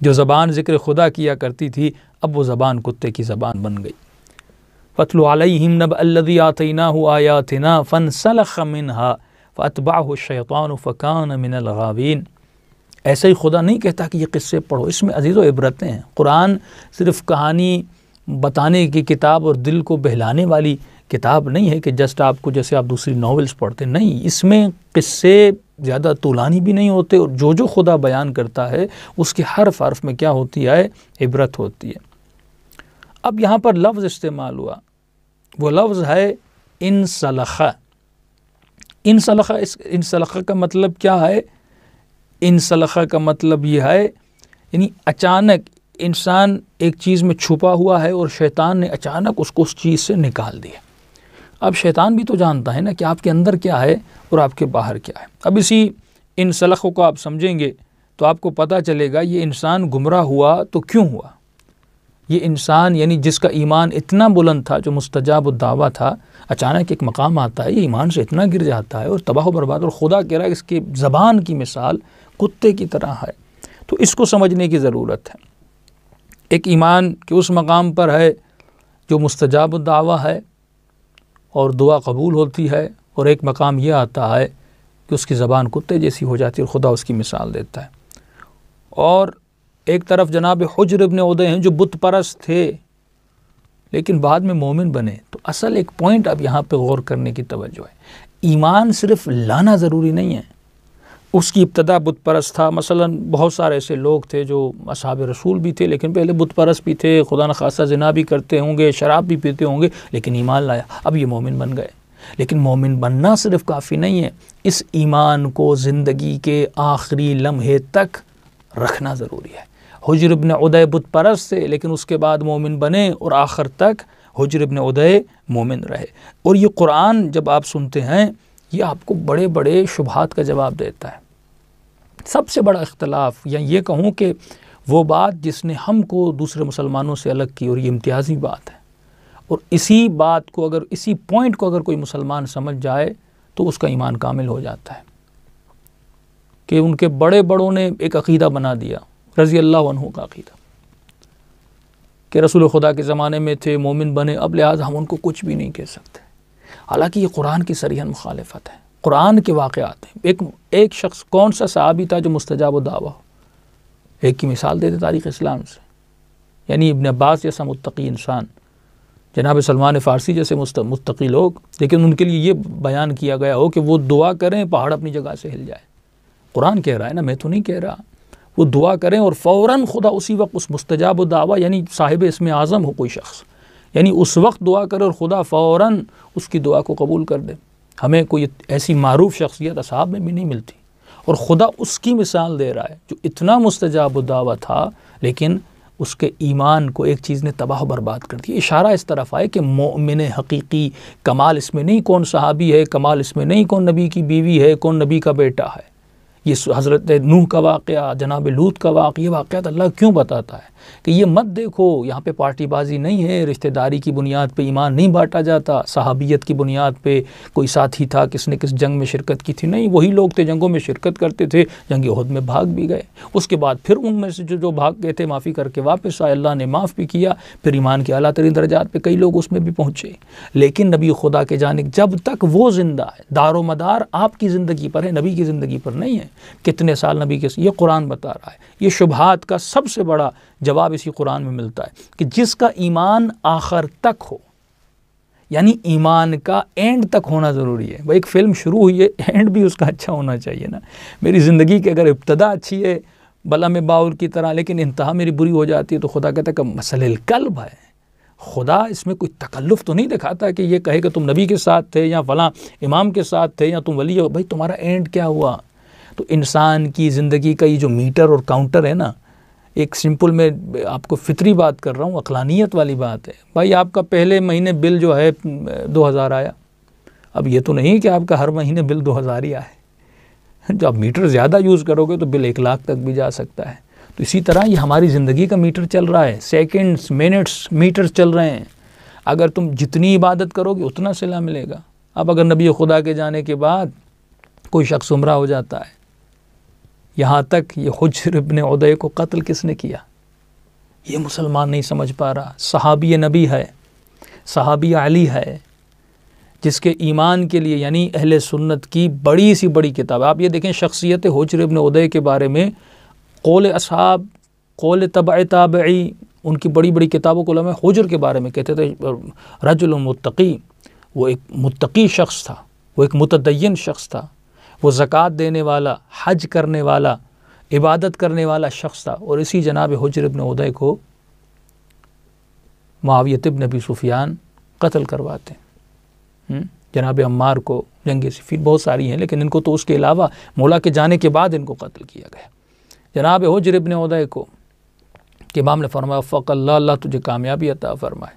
جو زبان ذکر خدا کیا کرتی تھی، اب وہ زبان کتے کی زبان بن گئی۔ وَاتْلُ عَلَيْهِمْ نَبَأَ الَّذِي آتَيْنَاهُ آيَاتِنَا فَانسَلَخَ مِنْهَا فَأَتْبَعَهُ الشَّيْطَانُ فَكَانَ مِنَ الْغَاوِينَ۔ ایسے ہی خدا نہیں کہتا کہ یہ قصے پڑھو، اس میں عزیز و عبرتیں ہیں۔ قرآن صرف کہانی بتانے کی کتاب اور دل کو بہلانے والی کتاب نہیں ہے کہ جسٹ آپ کو جیسے آپ دوسری ناولز پڑھتے، نہیں، اس میں قصے زیادہ طولانی بھی نہیں ہوتے، اور جو خدا بیان کرتا ہے اس کے حرف میں کیا ہوتی ہے؟ عبرت ہوتی ہے۔ اب یہاں پر لفظ استعمال ہوا، وہ لفظ ہے انسلخ۔ انسلخ کا مطلب کیا ہے انسلخہ کا مطلب یہ ہے یعنی اچانک انسان ایک چیز میں چھپا ہوا ہے اور شیطان نے اچانک اس کو اس چیز سے نکال دیا۔ اب شیطان بھی تو جانتا ہے نا کہ آپ کے اندر کیا ہے اور آپ کے باہر کیا ہے۔ اب اسی انسلخ کو آپ سمجھیں گے تو آپ کو پتہ چلے گا یہ انسان گمراہ ہوا تو کیوں ہوا۔ یہ انسان یعنی جس کا ایمان اتنا بلند تھا، جو مستجاب الدعویٰ تھا، اچانک ایک مقام آتا ہے یہ ایمان سے اتنا گر جاتا ہے اور تباہ و برباد، اور خدا کہہ رہا ہے اس کی زبان کی مثال کتے کی طرح ہے۔ تو اس کو سمجھنے کی ضرورت ہے۔ ایک ایمان کے اس مقام پر ہے جو مستجاب الدعویٰ ہے اور دعا قبول ہوتی ہے، اور ایک مقام یہ آتا ہے کہ اس کی زبان کتے جیسی ہو جاتی ہے اور خدا اس کی مثال دیتا ہے۔ اور ایک طرف جناب حجر ابن عدی ہیں جو بت پرست تھے لیکن بعد میں مومن بنے۔ تو اصل ایک پوائنٹ اب یہاں پہ غور کرنے کی توجہ ہے، ایمان صرف لانا ضروری نہیں ہے۔ اس کی ابتدا بت پرست تھا، مثلا بہت سارے ایسے لوگ تھے جو اصحاب رسول بھی تھے لیکن پہلے بت پرست بھی تھے، خدا نخواستہ زنا بھی کرتے ہوں گے، شراب بھی پیتے ہوں گے، لیکن ایمان لایا، اب یہ مومن بن گئے۔ لیکن مومن بننا صرف کافی نہیں ہے، اس ایمان کو زندگی کے آخری لمحے تک رکھنا ضروری ہے۔ حجر ابن عدی بت پرست سے لیکن اس کے بعد مومن بنے اور آخر تک حجر ابن عدی مومن رہے۔ اور یہ قرآن جب آپ سنتے ہیں یہ آپ کو بڑے بڑے شبہات کا جواب دیتا ہے۔ سب سے بڑا اختلاف یا یہ کہوں کہ وہ بات جس نے ہم کو دوسرے مسلمانوں سے الگ کی، اور یہ امتیازی بات ہے، اور اسی بات کو اگر اسی پوائنٹ کو اگر کوئی مسلمان سمجھ جائے تو اس کا ایمان کامل ہو جاتا ہے، کہ ان کے بڑے بڑوں نے ایک عقیدہ بنا دیا، رضی اللہ عنہ کا عقیدہ، کہ رسول خدا کے زمانے میں تھے، مومن بنے، اب لہٰذا ہم ان کو کچھ بھی نہیں کہہ سکتے۔ حالانکہ یہ قرآن کی صریحاً مخالفت ہے، قرآن کے واقعات ہیں۔ ایک شخص کون سا صحابی تھا جو مستجاب الدعویٰ ہو؟ ایک کی مثال دیتے تاریخ اسلام سے، یعنی ابن عباس جیسا متقی انسان، جناب سلمان فارسی جیسے متقی لوگ، لیکن ان کے لیے یہ بیان کیا گیا ہو کہ وہ دعا کریں پہاڑ اپنی جگہ سے ہل جائے۔ قرآن کہہ رہا ہے نا، میں تو نہیں کہہ رہا۔ وہ دعا کریں اور فوراً خدا اسی وقت اس مستجاب الدعویٰ یعنی صاحب اسم اعظم ہو کوئی شخص، یعنی اس وقت دعا کرے اور خدا فوراً اس کی دعا کو قبول کر دے۔ ہمیں کوئی ایسی معروف شخصیت اصحاب میں بھی نہیں ملتی، اور خدا اس کی مثال دے رہا ہے جو اتنا مستجاب الدعویٰ تھا لیکن اس کے ایمان کو ایک چیز نے تباہ و برباد کر دیا۔ اشارہ اس طرف آئے کہ مومن حقیقی کمال اس میں نہیں کون صحابی ہے، کمال اس میں نہیں کون نبی کی بیوی ہے، کون نبی کا بیٹا ہے۔ یہ حضرت نوح کا واقعہ، جناب لوط کا واقعہ، یہ واقعات اللہ کیوں بتاتا ہے کہ یہ مت دیکھو، یہاں پہ پارٹی بازی نہیں ہے، رشتہ داری کی بنیاد پہ ایمان نہیں بانٹا جاتا، صحابیت کی بنیاد پہ کوئی ساتھی تھا کس نے کس جنگ میں شرکت کی تھی، نہیں، وہی لوگ تھے جنگوں میں شرکت کرتے تھے، جنگ احد میں بھاگ بھی گئے، اس کے بعد پھر ان میں سے جو بھاگ گئے تھے معافی کر کے واپس آئے، اللہ نے معاف بھی کیا، پھر ایمان کے اعلیٰ ترین درجات پہ کئی لوگ اس میں بھی پہنچے۔ لیکن نبی خدا کے جانب جب تک وہ زندہ ہے، دار و مدار آپ کی زندگی پر ہے، نبی کی زندگی پر نہیں ہے۔ کتنے سال نبی کے، یہ قرآن بتا رہا ہے۔ یہ شبہات کا سب سے بڑا جواب اسی قرآن میں ملتا ہے کہ جس کا ایمان آخر تک ہو، یعنی ایمان کا اینڈ تک ہونا ضروری ہے۔ وہ ایک فلم شروع ہوئی ہے، اینڈ بھی اس کا اچھا ہونا چاہیے نا۔ میری زندگی کی اگر ابتدا اچھی ہے بلا میں باول کی طرح لیکن انتہا میری بری ہو جاتی ہے تو خدا کہتا ہے کہ مسئلہ القلب ہے۔ خدا اس میں کوئی تکلف تو نہیں دکھاتا کہ یہ کہے کہ تم نبی کے ساتھ تھے یا فلاں امام کے ساتھ تھے یا تم ولی ہو، بھائی تمہارا اینڈ کیا ہوا؟ تو انسان کی زندگی کا یہ جو میٹر اور کاؤنٹر ہے نا، ایک سمپل میں آپ کو فطری بات کر رہا ہوں، عقلانیت والی بات ہے۔ بھائی آپ کا پہلے مہینے بل جو ہے 2000 آیا، اب یہ تو نہیں کہ آپ کا ہر مہینے بل 2000 ہی آئے۔ جب آپ میٹر زیادہ یوز کرو گے تو بل 1 لاکھ تک بھی جا سکتا ہے۔ تو اسی طرح یہ ہماری زندگی کا میٹر چل رہا ہے، سیکنڈز منٹس میٹر چل رہے ہیں۔ اگر تم جتنی عبادت کرو گے اتنا صلہ ملے گا۔ اب اگر نبی خدا کے جانے کے بعد کوئی شخص گمراہ ہو جاتا ہے، یہاں تک یہ حجر ابن عدی کو قتل کس نے کیا یہ مسلمان نہیں سمجھ پا رہا۔ صحابی نبی ہے، صحابی علی ہے، جس کے ایمان کے لیے یعنی اہل سنت کی بڑی سی بڑی کتاب۔ آپ یہ دیکھیں شخصیت حجر ابن عدی کے بارے میں قول اصحاب، قول تبع تابعی، ان کی بڑی بڑی کتابوں کو علماء حجر کے بارے میں کہتے تھے رجل متقی، وہ ایک متقی شخص تھا، وہ ایک متدین شخص تھا، وہ زکوٰۃ دینے والا، حج کرنے والا، عبادت کرنے والا شخص تھا۔ اور اسی جناب حجر ابن عدی کو معاویہ ابن ابی سفیان قتل کرواتے ہیں۔ جناب عمار کو جنگ صفین، بہت ساری ہیں، لیکن ان کو تو اس کے علاوہ مولا کے جانے کے بعد ان کو قتل کیا گیا۔ جناب حجر ابن عدی کو کہ امام نے فرمایا فق اللہ، اللہ تجھے کامیابی عطا فرمائے،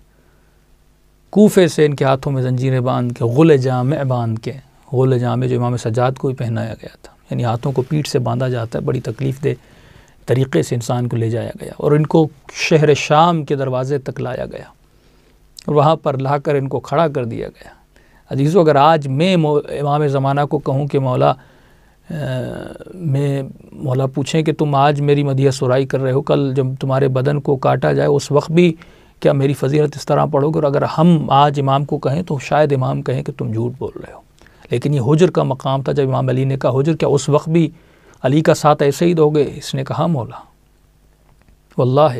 کوفے سے ان کے ہاتھوں میں زنجیریں باندھ کے، غل جامع باندھ کے، غل جامع جو امام سجاد کو بھی پہنایا گیا تھا، یعنی ہاتھوں کو پیٹھ سے باندھا جاتا ہے، بڑی تکلیف دہ طریقے سے انسان کو لے جایا گیا، اور ان کو شہر شام کے دروازے تک لایا گیا اور وہاں پر لا کر ان کو کھڑا کر دیا گیا۔ عزیزو، اگر آج میں امام زمانہ کو کہوں کہ مولا پوچھیں کہ تم آج میری مدیح سرائی کر رہے ہو، کل جب تمہارے بدن کو کاٹا جائے اس وقت بھی کیا میری فضیلت اس طرح پڑھو گے؟ اور اگر ہم آج امام کو کہیں تو شاید امام کہیں کہ تم جھوٹ بول رہے ہو، لیکن یہ حجر کا مقام تھا۔ جب امام علی نے کہا حجر کیا اس وقت بھی علی کا ساتھ ایسے ہی دو گے؟ اس نے کہا مولا واللہ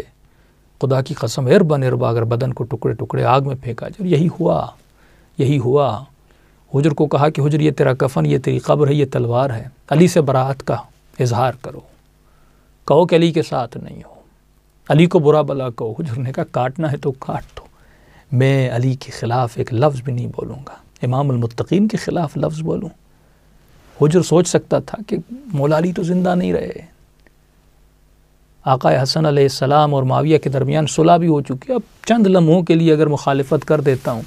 خدا کی قسم اربا نربا اگر بدن کو ٹکڑے ٹکڑے آگ میں پھینکا جائے۔ یہی ہوا۔ حجر کو کہا کہ حجر یہ تیرا کفن، یہ تیری قبر ہے، یہ تلوار ہے، علی سے براءت کا اظہار کرو، کہو کہ علی کے ساتھ نہیں ہو، علی کو برا بلا کہو۔ حجر نے کہا کاٹنا ہے تو کاٹ دو، میں علی کے خلاف ایک لفظ بھی نہیں بولوں گا، امام المتقین کے خلاف لفظ بولوں؟ حجر سوچ سکتا تھا کہ مولا علی تو زندہ نہیں رہے، آقا حسن علیہ السلام اور معاویہ کے درمیان صلح بھی ہو چکی، اب چند لمحوں کے لیے اگر مخالفت کر دیتا ہوں،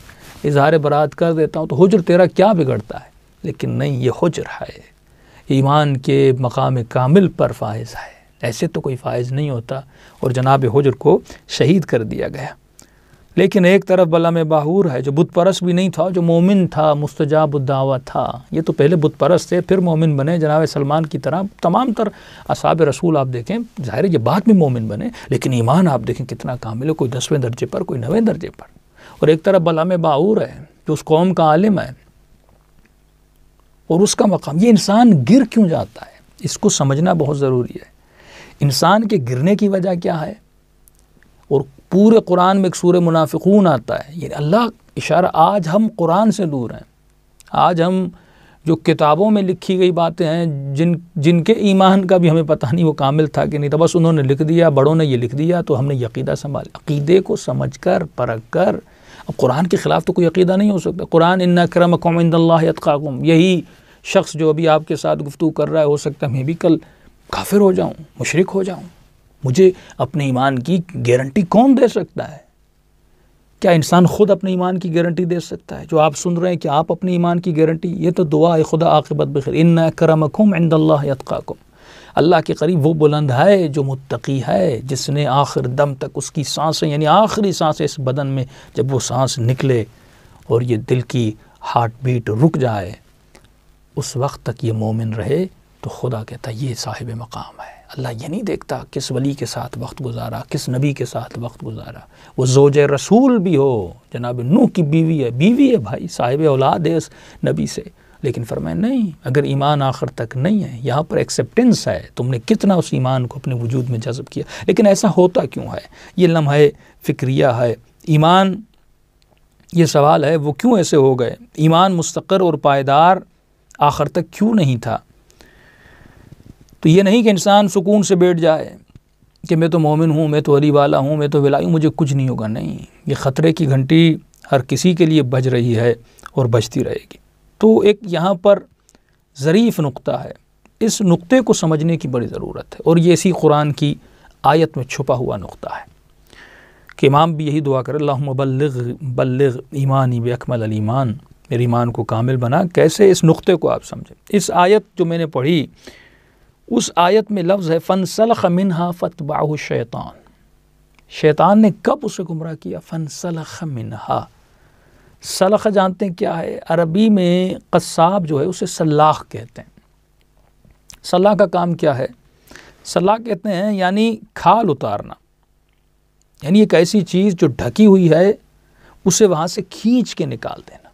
اظہار برات کر دیتا ہوں تو حجر تیرا کیا بگڑتا ہے؟ لیکن نہیں، یہ حجر ہے، ایمان کے مقام کامل پر فائز ہے، ایسے تو کوئی فائز نہیں ہوتا، اور جناب حجر کو شہید کر دیا گیا۔ لیکن ایک طرف بلعم باہور ہے جو بت پرست بھی نہیں تھا، جو مومن تھا، مستجاب الدعوہ تھا۔ یہ تو پہلے بت پرست تھے پھر مومن بنے، جناب سلمان کی طرح تمام تر اصحاب رسول آپ دیکھیں، ظاہر ہے یہ بعد میں مومن بنے، لیکن ایمان آپ دیکھیں کتنا کامل ہے، کوئی 10ویں درجے پر، کوئی 9ویں درجے پر۔ اور ایک طرف بلعم باہور ہے جو اس قوم کا عالم ہے، اور اس کا مقام، یہ انسان گر کیوں جاتا ہے اس کو سمجھنا بہت ضروری ہے۔ انسان کے گرنے کی وجہ کیا ہے؟ اور پورے قرآن میں ایک سورہ منافقون آتا ہے، یعنی اللہ اشارہ، آج ہم قرآن سے دور ہیں، آج ہم جو کتابوں میں لکھی گئی باتیں ہیں، جن کے ایمان کا بھی ہمیں پتہ نہیں وہ کامل تھا کہ نہیں تھا، بس انہوں نے لکھ دیا، بڑوں نے یہ لکھ دیا تو ہم نے یہ عقیدہ سنبھالا۔ عقیدے کو سمجھ کر پرکھ کر، اب قرآن کے خلاف تو کوئی عقیدہ نہیں ہو سکتا۔ قرآن ان اکرمکم عند اللہ اتقاکم، یہی شخص جو ابھی آپ کے ساتھ گفتگو کر رہا ہے، ہو سکتا ہے میں بھی کل کافر ہو جاؤں، مشرک ہو جاؤں، مجھے اپنے ایمان کی گارنٹی کون دے سکتا ہے؟ کیا انسان خود اپنے ایمان کی گارنٹی دے سکتا ہے؟ جو آپ سن رہے ہیں کہ آپ اپنے ایمان کی گارنٹی، یہ تو دعا ہے خدا عاقبت بخیر، ان اکرمکم عند اللہ اتقاکم، اللہ کے قریب وہ بلند ہے جو متقی ہے، جس نے آخر دم تک اس کی سانسیں، یعنی آخری سانسیں اس بدن میں جب وہ سانس نکلے اور یہ دل کی ہارٹ بیٹ رک جائے، اس وقت تک یہ مومن رہے، تو خدا کہتا ہے یہ صاحب مقام ہے۔ اللہ یہ نہیں دیکھتا کس ولی کے ساتھ وقت گزارا، کس نبی کے ساتھ وقت گزارا، وہ زوج رسول بھی ہو، جناب نوح کی بیوی ہے بھائی، صاحب اولاد ہے اس نبی سے، لیکن فرمایا نہیں، اگر ایمان آخر تک نہیں ہے، یہاں پر ایکسیپٹنس ہے، تم نے کتنا اس ایمان کو اپنے وجود میں جذب کیا۔ لیکن ایسا ہوتا کیوں ہے؟ یہ لمحہ فکریہ ہے، ایمان، یہ سوال ہے وہ کیوں ایسے ہو گئے؟ ایمان مستقر اور پائیدار آخر تک کیوں نہیں تھا؟ تو یہ نہیں کہ انسان سکون سے بیٹھ جائے کہ میں تو مومن ہوں، میں تو ولی والا ہوں، میں تو ولائی ہوں، مجھے کچھ نہیں ہوگا، نہیں، یہ خطرے کی گھنٹی ہر کسی کے لیے بج رہی ہے اور بجتی رہے گی۔ تو ایک یہاں پر ظریف نقطہ ہے، اس نقطے کو سمجھنے کی بڑی ضرورت ہے، اور یہ اسی قرآن کی آیت میں چھپا ہوا نقطہ ہے کہ امام بھی یہی دعا کرے، اللہم بلغ ایمانی باکمل الایمان، میرے ایمان کو کامل بنا۔ کیسے؟ اس نقطے کو آپ سمجھیں۔ اس آیت جو میں نے پڑھی، اس آیت میں لفظ ہے فَانْسَلَخَ مِنْهَا فَاتْبَعَهُ الشَّيْطَانُ، شیطان نے کب اسے گمراہ کیا؟ فَانْسَلَخَ مِنْهَا، سلخ جانتے ہیں کیا ہے؟ عربی میں قصاب جو ہے اسے سلاخ کہتے ہیں۔ سلاخ کا کام کیا ہے؟ سلاخ کہتے ہیں یعنی کھال اتارنا، یعنی ایک ایسی چیز جو ڈھکی ہوئی ہے اسے وہاں سے کھینچ کے نکال دینا۔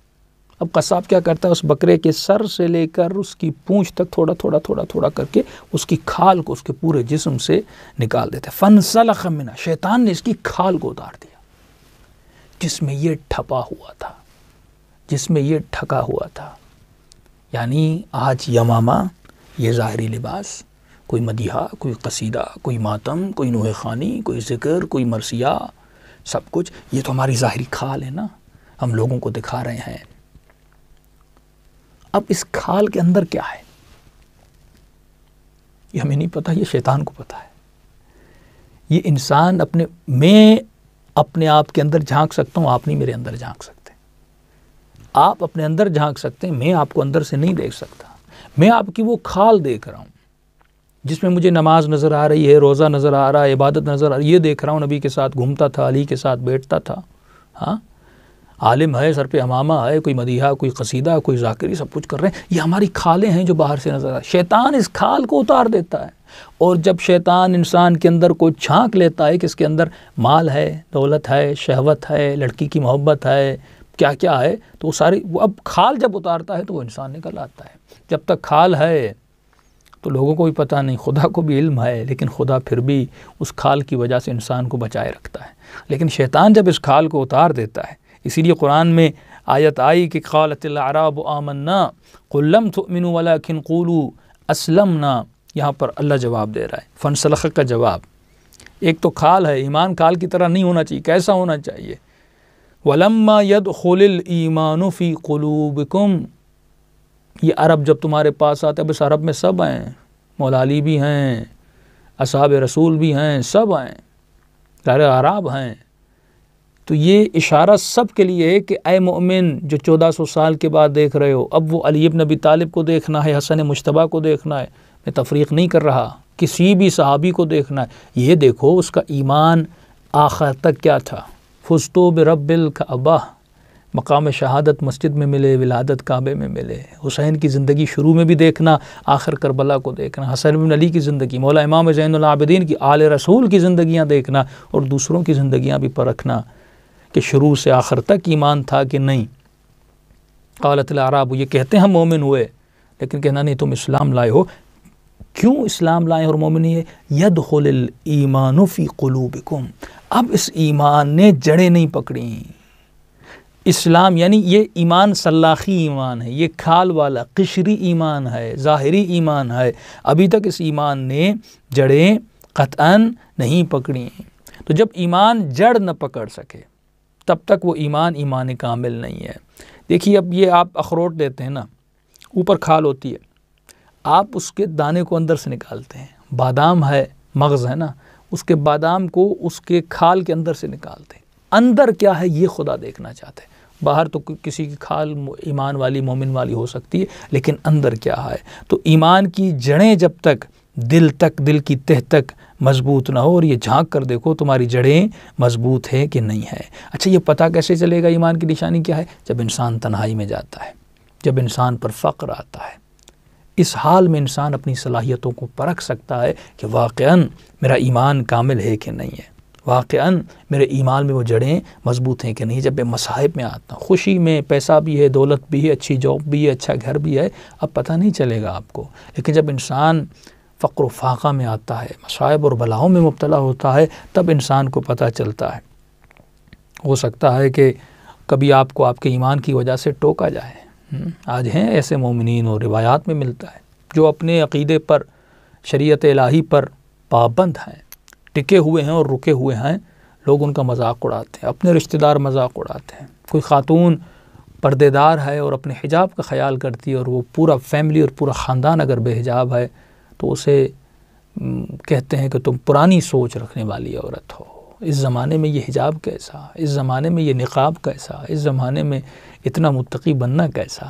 اب قصاب کیا کرتا ہے؟ اس بکرے کے سر سے لے کر اس کی پونچھ تک تھوڑا تھوڑا کر کے اس کی کھال کو اس کے پورے جسم سے نکال دیتا ہے۔ فَانْسَلَخَ مِنْهَا، شیطان نے اس کی کھال کو اتار دیا جس میں یہ ٹھپا ہوا تھا، جس میں یہ ٹھکا ہوا تھا۔ یعنی آج یمامہ، یہ ظاہری لباس، کوئی مدیحہ، کوئی قصیدہ، کوئی ماتم، کوئی نوحہ خوانی، کوئی ذکر، کوئی مرثیہ، سب کچھ یہ تو ہماری ظاہری کھال ہے نا، ہم لوگوں کو دکھا رہے ہیں۔ اب اس کھال کے اندر کیا ہے یہ ہمیں نہیں پتہ، یہ شیطان کو پتہ ہے۔ یہ انسان میں اپنے آپ کے اندر جھانک سکتا ہوں، آپ نہیں میرے اندر جھانک سکتے۔ آپ اپنے اندر جھانک سکتے ہیں، میں آپ کو اندر سے نہیں دیکھ سکتا۔ میں آپ کی وہ کھال دیکھ رہا ہوں جس میں مجھے نماز نظر آ رہی ہے، روزہ نظر آ رہا ہے، عبادت نظر آ رہی ہے، یہ دیکھ رہا ہوں نبی کے ساتھ گھومتا تھا، علی کے ساتھ بیٹھتا تھا، ہاں عالم ہے، سر پہ امامہ ہے، کوئی مدیحہ، کوئی قصیدہ، کوئی ذاکری، سب کچھ کر رہے ہیں۔ یہ ہماری کھالیں ہیں جو باہر سے نظر آ رہی۔ شیطان اس کھال کو اتار دیتا ہے، اور جب شیطان انسان کے اندر کوئی چھانک لیتا ہے کہ اس کے اندر مال ہے، دولت ہے، شہوت ہے، لڑکی کی محبت ہے، کیا کیا ہے، تو وہ اب کھال جب اتارتا ہے تو وہ انسان نکل آتا ہے۔ جب تک کھال ہے تو لوگوں کو بھی پتہ نہیں، خدا کو بھی علم ہے، لیکن خدا پھر بھی اس کھال کی وجہ سے انسان کو بچائے رکھتا ہے۔ لیکن شیطان جب اس کھال کو اتار دیتا ہے، اسی لیے قرآن میں آیت آئی کہ قالت الاعراب آمنا قل لم تؤمنوا ولكن قولوا اسلمنا، یہاں پر اللہ جواب دے رہا ہے، فانسلخ کا جواب۔ ایک تو کھال ہے، ایمان کھال کی طرح نہیں ہونا چاہیے، کیسا ہونا چاہیے؟ وَلَمَّا يَدْخُلِ الْإِيمَانُ فِي قُلُوبِكُمْ، یہ عرب جب تمہارے پاس آتے ہیں، بس عرب میں سب ہیں، مولا علی بھی ہیں، اصحاب رسول بھی ہیں، سب ہیں، سارے عرب ہیں، تو یہ اشارہ سب کے لیے ہے کہ اے مومن جو 1400 سال کے بعد دیکھ رہے ہو، اب وہ علی بن ابی طالب کو دیکھنا ہے، حسن مجتبیٰ کو دیکھنا ہے، میں تفریق نہیں کر رہا، کسی بھی صحابی کو دیکھنا ہے، یہ دیکھو اس کا ایمان آخر تک کیا تھا۔ فزتو برب الکعبہ، مقام شہادت مسجد میں ملے، ولادت کعبے میں ملے۔ حسین کی زندگی شروع میں بھی دیکھنا، آخر کربلا کو دیکھنا، حسن بن علی کی زندگی، مولا امام زین العابدین کی، آل رسول کی زندگیاں دیکھنا، اور دوسروں کی زندگیاں بھی پرکھنا کہ شروع سے آخر تک ایمان تھا کہ نہیں۔ قالت الاعراب، یہ کہتے ہیں ہم مومن ہوئے، لیکن کہنا نہیں تم اسلام لائے ہو۔ کیوں اسلام لائے اور مومن ہے؟ یدخل الایمان فی قلوبکم، اب اس ایمان نے جڑیں نہیں پکڑیں۔ اسلام یعنی یہ ایمان سلاخی ایمان ہے، یہ کھال والا قشری ایمان ہے، ظاہری ایمان ہے، ابھی تک اس ایمان نے جڑیں قطعاً نہیں پکڑی۔ تو جب ایمان جڑ نہ پکڑ سکے تب تک وہ ایمان کامل نہیں ہے۔ دیکھیے اب یہ آپ اخروٹ لیتے ہیں نا، اوپر کھال ہوتی ہے، آپ اس کے دانے کو اندر سے نکالتے ہیں، بادام ہے، مغز ہے نا، اس کے بادام کو اس کے کھال کے اندر سے نکالتے ہیں، اندر کیا ہے یہ خدا دیکھنا چاہتے ہیں۔ باہر تو کسی کی کھال ایمان والی مومن والی ہو سکتی ہے، لیکن اندر کیا ہے؟ تو ایمان کی جڑیں جب تک دل کی تہ تک مضبوط نہ ہو، اور یہ جھانک کر دیکھو تمہاری جڑیں مضبوط ہے کہ نہیں ہے۔ اچھا یہ پتہ کیسے چلے گا ایمان کی نشانی کیا ہے؟ جب انسان تنہائی میں جاتا ہے، جب انسان پر فقر آتا ہے، اس حال میں انسان اپنی صلاحیتوں کو پرکھ سکتا ہے کہ واقعاً میرا ایمان کامل ہے کہ نہیں ہے، واقعاً میرے ایمان میں وہ جڑیں مضبوط ہیں کہ نہیں۔ جب میں مصائب میں آتا ہوں، خوشی میں پیسہ بھی ہے، دولت بھی ہے، اچھی جاب بھی ہے، اچھا گھر بھی ہے، اب پتہ نہیں چلے گا آپ کو، لیکن جب انسان فقر و فاقہ میں آتا ہے، مصائب اور بلاؤں میں مبتلا ہوتا ہے، تب انسان کو پتہ چلتا ہے۔ ہو سکتا ہے کہ کبھی آپ کو آپ کے ایمان کی وجہ سے ٹوکا جائے۔ آج ہیں ایسے مومنین اور روایات میں ملتا ہے جو اپنے عقیدے پر، شریعت الہی پر پابند ہیں، ٹکے ہوئے ہیں اور رکے ہوئے ہیں، لوگ ان کا مذاق اڑاتے ہیں، اپنے رشتہ دار مذاق اڑاتے ہیں۔ کوئی خاتون پردے دار ہے اور اپنے حجاب کا خیال کرتی ہے، اور وہ پورا فیملی اور پورا خاندان اگر بے حجاب ہے تو اسے کہتے ہیں کہ تم پرانی سوچ رکھنے والی عورت ہو، اس زمانے میں یہ حجاب کیسا، اس زمانے میں یہ نقاب کیسا، اس زمانے میں اتنا متقی بننا کیسا۔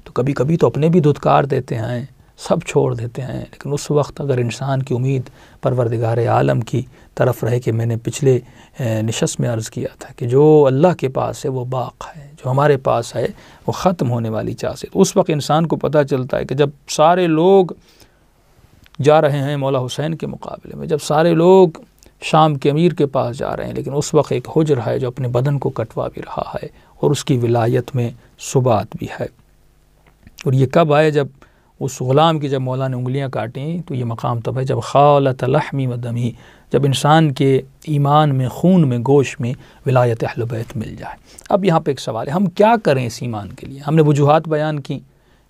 تو کبھی کبھی تو اپنے بھی دھتکار دیتے ہیں، سب چھوڑ دیتے ہیں، لیکن اس وقت اگر انسان کی امید پروردگار عالم کی طرف رہے کہ میں نے پچھلے نشست میں عرض کیا تھا کہ جو اللہ کے پاس ہے وہ باق ہے، جو ہمارے پاس ہے وہ ختم ہونے والی چاز ہے، تو اس وقت انسان کو پتہ چلتا ہے کہ جب سارے لوگ جا رہے ہیں مولا حسین کے مقابلے میں، جب سارے لوگ شام کے امیر کے پاس جا رہے ہیں، لیکن اس وقت ایک حجر ہے جو اپنے بدن کو کٹوا بھی رہا ہے اور اس کی ولایت میں ثبات بھی ہے۔ اور یہ کب آئے؟ جب اس غلام کی جب مولا نے انگلیاں کاٹیں، تو یہ مقام تب ہے جب خالت لحمی و دمی، جب انسان کے ایمان میں، خون میں، گوشت میں ولایت اہل بیت مل جائے۔ اب یہاں پہ ایک سوال ہے، ہم کیا کریں اس ایمان کے لیے؟ ہم نے وجوہات بیان کی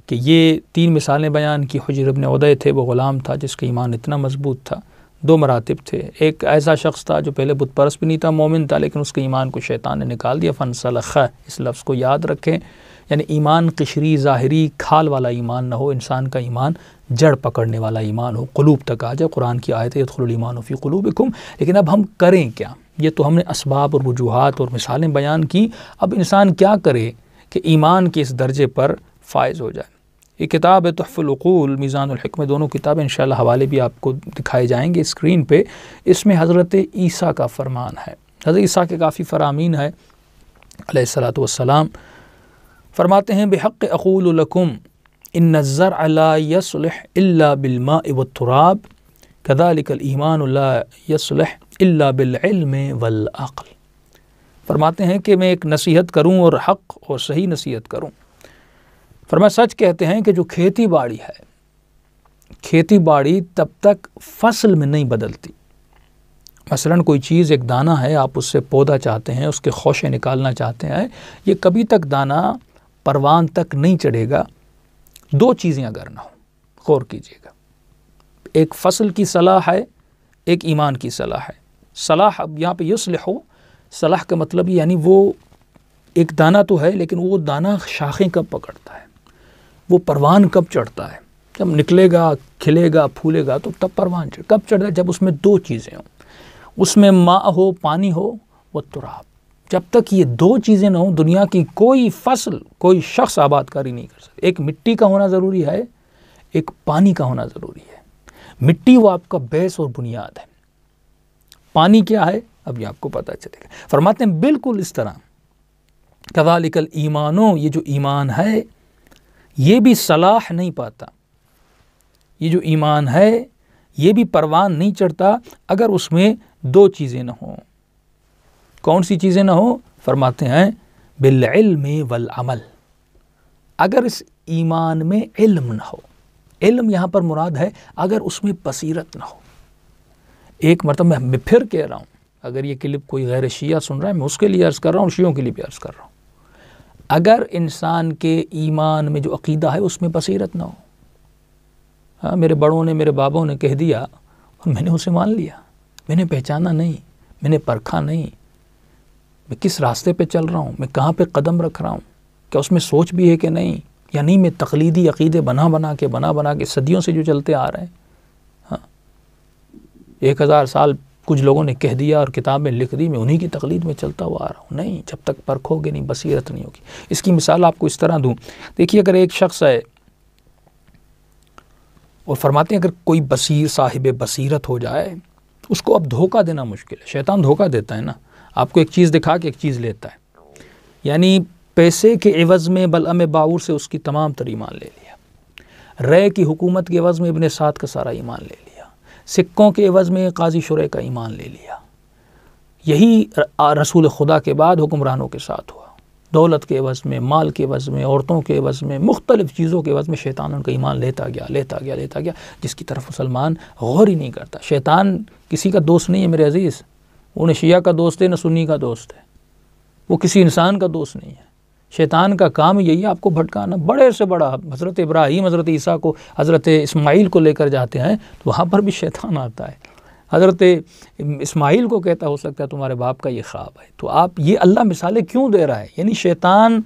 کہ یہ 3 مثالیں بیان کی، حجر ابن عدی تھے، وہ غلام تھا جس کا ایمان اتنا مضبوط تھا۔ دو مراتب تھے. ایک ایسا شخص تھا جو پہلے بت پرست بھی نہیں تھا، مومن تھا، لیکن اس کے ایمان کو شیطان نے نکال دیا. فانسلخ، اس لفظ کو یاد رکھیں، یعنی ایمان قشری ظاہری کھال والا ایمان نہ ہو، انسان کا ایمان جڑ پکڑنے والا ایمان ہو، قلوب تک آ جائے. قرآن کی آیت ہے یدخل الایمان فی قلوبکم. لیکن اب ہم کریں کیا؟ یہ تو ہم نے اسباب اور وجوہات اور مثالیں بیان کی. اب انسان کیا کرے کہ ایمان کے اس درجے پر فائز ہو جائے؟ یہ کتاب ہے تحفۃ العقول، میزان الحکمہ، دونوں کتابیں انشاءاللہ حوالے بھی آپ کو دکھائے جائیں گے اسکرین پہ. اس میں حضرت عیسیٰ کا فرمان ہے. حضرت عیسیٰ کے کافی فرامین ہے علیہ الصلاۃ والسلام. فرماتے ہیں بحق اقول لکم ان الزرع لا يصلح الا بالماء والتراب كذلك الایمان لا يصلح الا بالعلم والعقل. فرماتے ہیں کہ میں ایک نصیحت کروں اور حق اور صحیح نصیحت کروں. فرمایا سچ کہتے ہیں کہ جو کھیتی باڑی ہے، کھیتی باڑی تب تک فصل میں نہیں بدلتی. مثلا کوئی چیز، ایک دانہ ہے، آپ اس سے پودا چاہتے ہیں، اس کے خوشے نکالنا چاہتے ہیں، یہ کبھی تک دانہ پروان تک نہیں چڑھے گا دو چیزیں اگر نہ ہو. غور کیجیے گا، ایک فصل کی صلاح ہے، ایک ایمان کی صلاح ہے. صلاح اب یہاں پہ یصلح ہو، صلاح کا مطلب یعنی وہ ایک دانہ تو ہے، لیکن وہ دانہ شاخیں کب پکڑتا ہے، وہ پروان کب چڑھتا ہے. جب نکلے گا، کھلے گا، پھولے گا تو تب پروان کب چڑھتا ہے؟ جب اس میں دو چیزیں ہوں، اس میں ماء ہو، پانی ہو، وہ تراب. جب تک یہ دو چیزیں نہ ہوں دنیا کی کوئی فصل، کوئی شخص آباد کاری نہیں کر سکتا. ایک مٹی کا ہونا ضروری ہے، ایک پانی کا ہونا ضروری ہے. مٹی وہ آپ کا بیس اور بنیاد ہے. پانی کیا ہے اب یہ آپ کو پتہ چلے گا. فرماتے ہیں بالکل اس طرح کذالک الایمان، یہ جو ایمان ہے یہ بھی صلاح نہیں پاتا. یہ جو ایمان ہے یہ بھی پروان نہیں چڑھتا اگر اس میں دو چیزیں نہ ہوں. کون سی چیزیں نہ ہوں؟ فرماتے ہیں بالعلم والعمل. اگر اس ایمان میں علم نہ ہو، علم یہاں پر مراد ہے اگر اس میں بصیرت نہ ہو. ایک مرتبہ میں پھر کہہ رہا ہوں، اگر یہ کلپ کوئی غیر شیعہ سن رہا ہے میں اس کے لیے عرض کر رہا ہوں، شیعوں کے لیے بھی عرض کر رہا ہوں. اگر انسان کے ایمان میں جو عقیدہ ہے اس میں بصیرت نہ ہو، ہاں میرے بڑوں نے، میرے بابوں نے کہہ دیا اور میں نے اسے مان لیا، میں نے پہچانا نہیں، میں نے پرکھا نہیں، میں کس راستے پہ چل رہا ہوں، میں کہاں پہ قدم رکھ رہا ہوں، کیا اس میں سوچ بھی ہے کہ نہیں، یا نہیں میں تقلیدی عقیدے بنا بنا کے صدیوں سے جو چلتے آ رہے ہیں. ہاں 1000 سال کچھ لوگوں نے کہہ دیا اور کتاب میں لکھ دی، میں انہی کی تقلید میں چلتا ہوا آ رہا ہوں. نہیں، جب تک پرکھو گے نہیں، بصیرت نہیں ہوگی. اس کی مثال آپ کو اس طرح دوں. دیکھیے اگر ایک شخص ہے اور فرماتے ہیں اگر کوئی صاحب بصیرت ہو جائے، اس کو اب دھوکہ دینا مشکل ہے. شیطان دھوکہ دیتا ہے نا، آپ کو ایک چیز دکھا کے ایک چیز لیتا ہے. یعنی پیسے کے عوض میں بلعم باعور سے اس کی تمام تر ایمان لے لیا، رے کی حکومت کے عوض میں ابن سعد کا سارا ایمان لے لیا، سکوں کے عوض میں قاضی شرح کا ایمان لے لیا. یہی رسول خدا کے بعد حکمرانوں کے ساتھ ہوا. دولت کے عوض میں، مال کے عوض میں، عورتوں کے عوض میں، مختلف چیزوں کے عوض میں شیطان ان کا ایمان لیتا گیا، جس کی طرف مسلمان غور ہی نہیں کرتا. شیطان کسی کا دوست نہیں ہے میرے عزیز، وہ نہ شیعہ کا دوست ہے نہ سنی کا دوست ہے، وہ کسی انسان کا دوست نہیں ہے. شیطان کا کام یہی ہے آپ کو بھٹکانا. بڑے سے بڑا حضرت ابراہیم، حضرت عیسیٰ کو، حضرت اسماعیل کو لے کر جاتے ہیں تو وہاں پر بھی شیطان آتا ہے. حضرت اسماعیل کو کہتا ہو سکتا ہے تمہارے باپ کا یہ خواب ہے. تو آپ یہ اللہ مثالیں کیوں دے رہا ہے؟ یعنی شیطان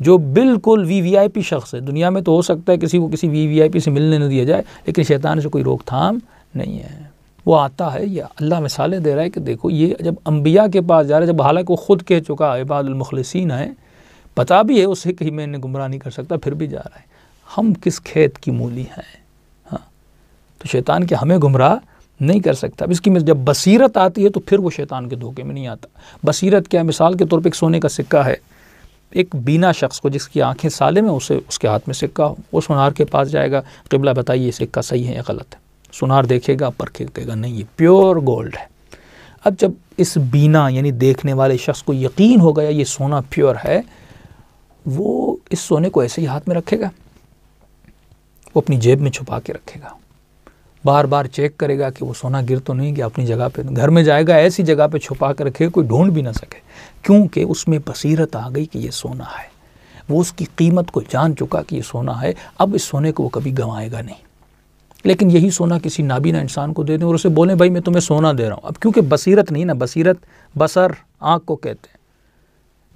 جو بالکل وی آئی پی شخص ہے، دنیا میں تو ہو سکتا ہے کسی کو کسی وی آئی پی سے ملنے نہ دیا جائے، لیکن شیطان سے کوئی روک تھام نہیں ہے. وہ آتا ہے، یہ اللہ مثالیں دے رہا ہے کہ دیکھو یہ جب انبیاء کے پاس جا رہا ہے، جب حالانکہ وہ خود کہہ چکا عباد المخلصین ہے، پتا بھی ہے اسے کہ میں نے گمراہ نہیں کر سکتا، پھر بھی جا رہا ہے. ہم کس کھیت کی مولی ہیں؟ ہاں تو شیطان کہ ہمیں گمراہ نہیں کر سکتا. اس کی جب بصیرت آتی ہے تو پھر وہ شیطان کے دھوکے میں نہیں آتا. بصیرت کیا؟ مثال کے طور پہ ایک سونے کا سکہ ہے، ایک بینا شخص کو جس کی آنکھیں سالم ہیں، اس کے ہاتھ میں سکہ ہو، وہ سونار کے پاس جائے گا، قبلہ بتائیے یہ سکہ صحیح ہے یا غلط ہے. سونار دیکھے گا، پرکھے گا، نہیں یہ پیور گولڈ ہے. اب جب اس بینا یعنی دیکھنے والے شخص کو یقین ہو گیا یہ سونا پیور ہے، وہ اس سونے کو ایسے ہی ہاتھ میں رکھے گا، وہ اپنی جیب میں چھپا کے رکھے گا، بار بار چیک کرے گا کہ وہ سونا گر تو نہیں گیا اپنی جگہ پہ. گھر میں جائے گا ایسی جگہ پہ چھپا کر رکھے گا کوئی ڈھونڈ بھی نہ سکے، کیونکہ اس میں بصیرت آ گئی کہ یہ سونا ہے. وہ اس کی قیمت کو جان چکا کہ یہ سونا ہے. اب اس سونے کو وہ کبھی گنوائے گا نہیں. لیکن یہی سونا کسی نابینا انسان کو دے دیں اور اسے بولیں بھائی میں تمہیں سونا دے رہا ہوں. اب کیونکہ بصیرت نہیں نا، بصیرت بصر آنکھ کو کہتے ہیں،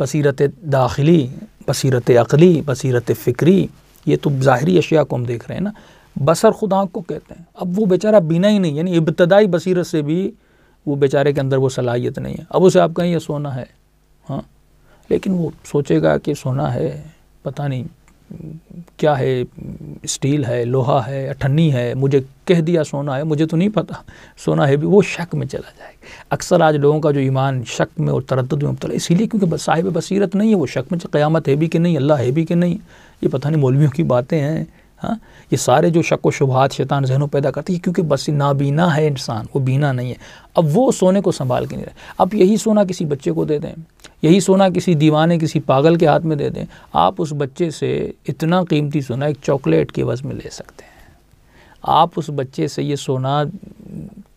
بصیرت داخلی، بصیرت عقلی، بصیرت فکری، یہ تو ظاہری اشیاء کو ہم دیکھ رہے ہیں نا. بصر خود آنکھ کو کہتے ہیں. اب وہ بیچارہ بینا ہی نہیں، یعنی ابتدائی بصیرت سے بھی وہ بیچارے کے اندر وہ صلاحیت نہیں ہے. اب اسے آپ کہیں یہ سونا ہے، ہاں، لیکن وہ سوچے گا کہ سونا ہے، پتہ نہیں کیا ہے، اسٹیل ہے، لوہا ہے، اٹھنی ہے، مجھے کہہ دیا سونا ہے، مجھے تو نہیں پتہ سونا ہے بھی، وہ شک میں چلا جائے گا. اکثر آج لوگوں کا جو ایمان شک میں اور تردد میں مبتلا، اسی لیے کیونکہ صاحب بصیرت نہیں ہے، وہ شک میں قیامت ہے بھی کہ نہیں، اللہ ہے بھی کہ نہیں، یہ پتہ نہیں مولویوں کی باتیں ہیں. ہاں، یہ سارے جو شک و شبہات شیطان ذہنوں پیدا کرتی ہے کیونکہ بس نابینا ہے انسان، وہ بینا نہیں ہے. اب وہ سونے کو سنبھال کے نہیں رہے. اب یہی سونا کسی بچے کو دے دیں، یہی سونا کسی دیوانے کسی پاگل کے ہاتھ میں دے دیں، آپ اس بچے سے اتنا قیمتی سونا ایک چاکلیٹ کے عوض میں لے سکتے ہیں. آپ اس بچے سے یہ سونا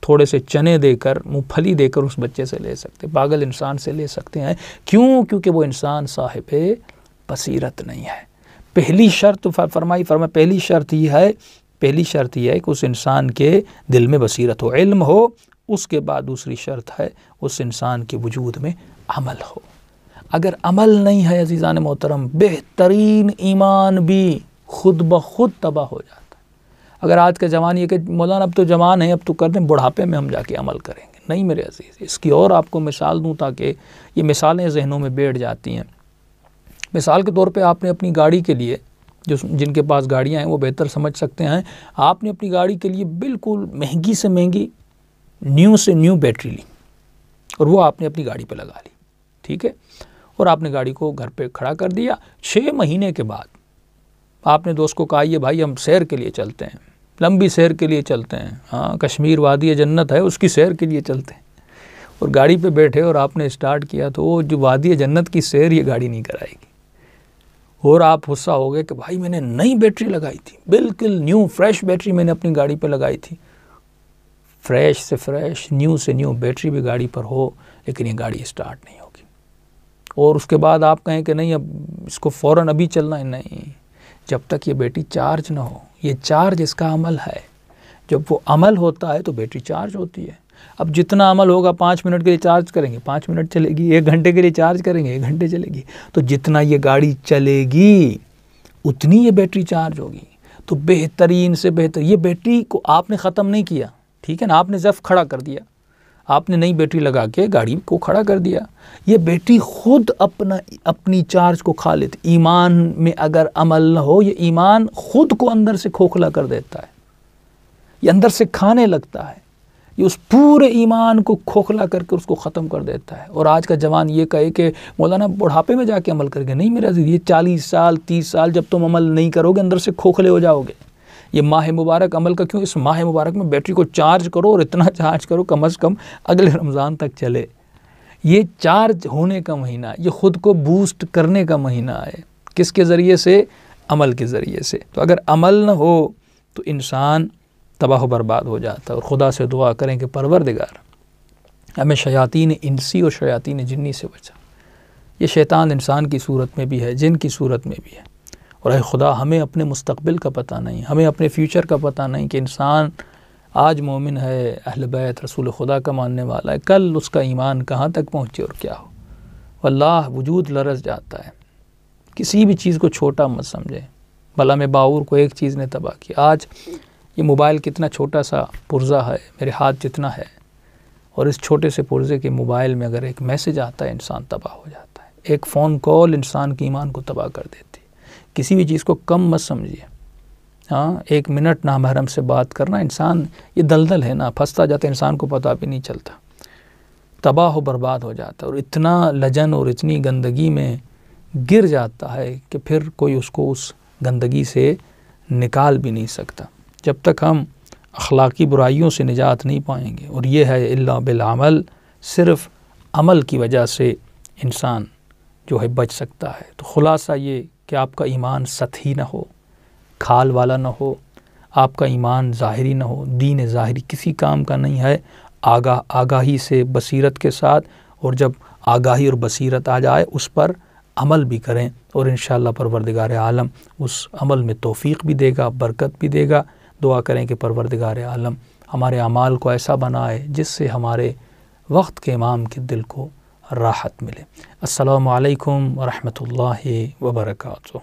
تھوڑے سے چنے دے کر، مونگ پھلی دے کر اس بچے سے لے سکتے، پاگل انسان سے لے سکتے ہیں. کیوں؟ کیونکہ وہ انسان صاحب بصیرت نہیں ہے. پہلی شرط فرمائی پہلی شرط یہ ہے کہ اس انسان کے دل میں بصیرت ہو، علم ہو. اس کے بعد دوسری شرط ہے اس انسان کے وجود میں عمل ہو. اگر عمل نہیں ہے عزیزان محترم، بہترین ایمان بھی خود بخود تباہ ہو جاتا ہے. اگر آج کا جوان یہ کہ مولانا اب تو جوان ہے، اب تو کر دیں، بڑھاپے میں ہم جا کے عمل کریں گے، نہیں میرے عزیز. اس کی اور آپ کو مثال دوں تاکہ یہ مثالیں ذہنوں میں بیٹھ جاتی ہیں. مثال کے طور پہ آپ نے اپنی گاڑی کے لیے، جن کے پاس گاڑیاں ہیں وہ بہتر سمجھ سکتے ہیں، آپ نے اپنی گاڑی کے لیے بالکل مہنگی سے مہنگی نیو سے نیو بیٹری لی اور وہ آپ نے اپنی گاڑی پہ لگا لی، ٹھیک ہے، اور آپ نے گاڑی کو گھر پہ کھڑا کر دیا. 6 مہینے کے بعد آپ نے دوست کو کہا یہ بھائی ہم سیر کے لیے چلتے ہیں، لمبی سیر کے لیے چلتے ہیں، ہاں کشمیر وادی جنت ہے، اس کی سیر کے لیے چلتے ہیں. اور گاڑی پہ بیٹھے اور آپ نے اسٹارٹ کیا تو وہ جو وادی جنت کی سیر یہ گاڑی نہیں کرائے گی. اور آپ غصہ ہو گئے کہ بھائی میں نے نئی بیٹری لگائی تھی، بالکل نیو فریش بیٹری میں نے اپنی گاڑی پہ لگائی تھی. فریش سے فریش، نیو سے نیو بیٹری بھی گاڑی پر ہو لیکن یہ گاڑی اسٹارٹ نہیں ہوگی. اور اس کے بعد آپ کہیں کہ نہیں اب اس کو فوراً ابھی چلنا ہے، نہیں، جب تک یہ بیٹری چارج نہ ہو. یہ چارج اس کا عمل ہے، جب وہ عمل ہوتا ہے تو بیٹری چارج ہوتی ہے. اب جتنا عمل ہوگا 5 منٹ کے لیے چارج کریں گے 5 منٹ چلے گی، 1 گھنٹے کے لیے چارج کریں گے 1 گھنٹے چلے گی. تو جتنا یہ گاڑی چلے گی اتنی یہ بیٹری چارج ہوگی. تو بہترین سے بہتر، یہ بیٹری کو آپ نے ختم نہیں کیا، ٹھیک ہے نا، آپ نے صرف کھڑا کر دیا، آپ نے نئی بیٹری لگا کے گاڑی کو کھڑا کر دیا. یہ بیٹری خود اپنی چارج کو کھا لیتی. ایمان میں اگر عمل نہ ہو، یہ ایمان خود کو اندر سے کھوکھلا کر دیتا ہے، یہ اندر سے کھانے لگتا ہے، یہ اس پورے ایمان کو کھوکھلا کر کے اس کو ختم کر دیتا ہے. اور آج کا جوان یہ کہے کہ مولانا بڑھاپے میں جا کے عمل کر کے، نہیں میرا عزیز، یہ 40 سال 30 سال جب تم عمل نہیں کرو گے اندر سے کھوکھلے ہو جاؤ گے. یہ ماہ مبارک عمل کا کیوں؟ اس ماہ مبارک میں بیٹری کو چارج کرو اور اتنا چارج کرو کم از کم اگلے رمضان تک چلے. یہ چارج ہونے کا مہینہ، یہ خود کو بوسٹ کرنے کا مہینہ ہے. کس کے ذریعے سے؟ عمل کے ذریعے سے. تو اگر عمل نہ ہو تو انسان تباہ و برباد ہو جاتا ہے. اور خدا سے دعا کریں کہ پروردگار ہمیں شیاطین انسی اور شیاطین جنی سے بچا. یہ شیطان انسان کی صورت میں بھی ہے، جن کی صورت میں بھی ہے. اور اے خدا ہمیں اپنے مستقبل کا پتہ نہیں، ہمیں اپنے فیوچر کا پتہ نہیں کہ انسان آج مومن ہے، اہل بیت رسول خدا کا ماننے والا ہے، کل اس کا ایمان کہاں تک پہنچے اور کیا ہو. واللہ وجود لرز جاتا ہے. کسی بھی چیز کو چھوٹا مت سمجھیں. بھلا میں باور کو ایک چیز نے تباہ کیا. آج یہ موبائل کتنا چھوٹا سا پرزہ ہے، میرے ہاتھ جتنا ہے، اور اس چھوٹے سے پرزے کے موبائل میں اگر ایک میسج آتا ہے انسان تباہ ہو جاتا ہے. ایک فون کال انسان کے ایمان کو تباہ کر دیتی. کسی بھی چیز کو کم مت سمجھیے. ہاں 1 منٹ نامحرم سے بات کرنا، انسان یہ دلدل ہے نا، پھنستا جاتا ہے، انسان کو پتہ بھی نہیں چلتا، تباہ و برباد ہو جاتا ہے. اور اتنا لجن اور اتنی گندگی میں گر جاتا ہے کہ پھر کوئی اس کو اس گندگی سے نکال بھی نہیں سکتا جب تک ہم اخلاقی برائیوں سے نجات نہیں پائیں گے. اور یہ ہے الا بالعمل، صرف عمل کی وجہ سے انسان جو ہے بچ سکتا ہے. تو خلاصہ یہ کہ آپ کا ایمان سطحی نہ ہو، کھال والا نہ ہو، آپ کا ایمان ظاہری نہ ہو، دین ظاہری کسی کام کا نہیں ہے. آگاہی سے بصیرت کے ساتھ، اور جب آگاہی اور بصیرت آ جائے اس پر عمل بھی کریں، اور انشاءاللہ پروردگار عالم اس عمل میں توفیق بھی دے گا، برکت بھی دے گا. دعا کریں کہ پروردگار عالم ہمارے اعمال کو ایسا بنائے جس سے ہمارے وقت کے امام کے دل کو راحت ملے۔ السلام علیکم ورحمۃ اللہ وبرکاتہ۔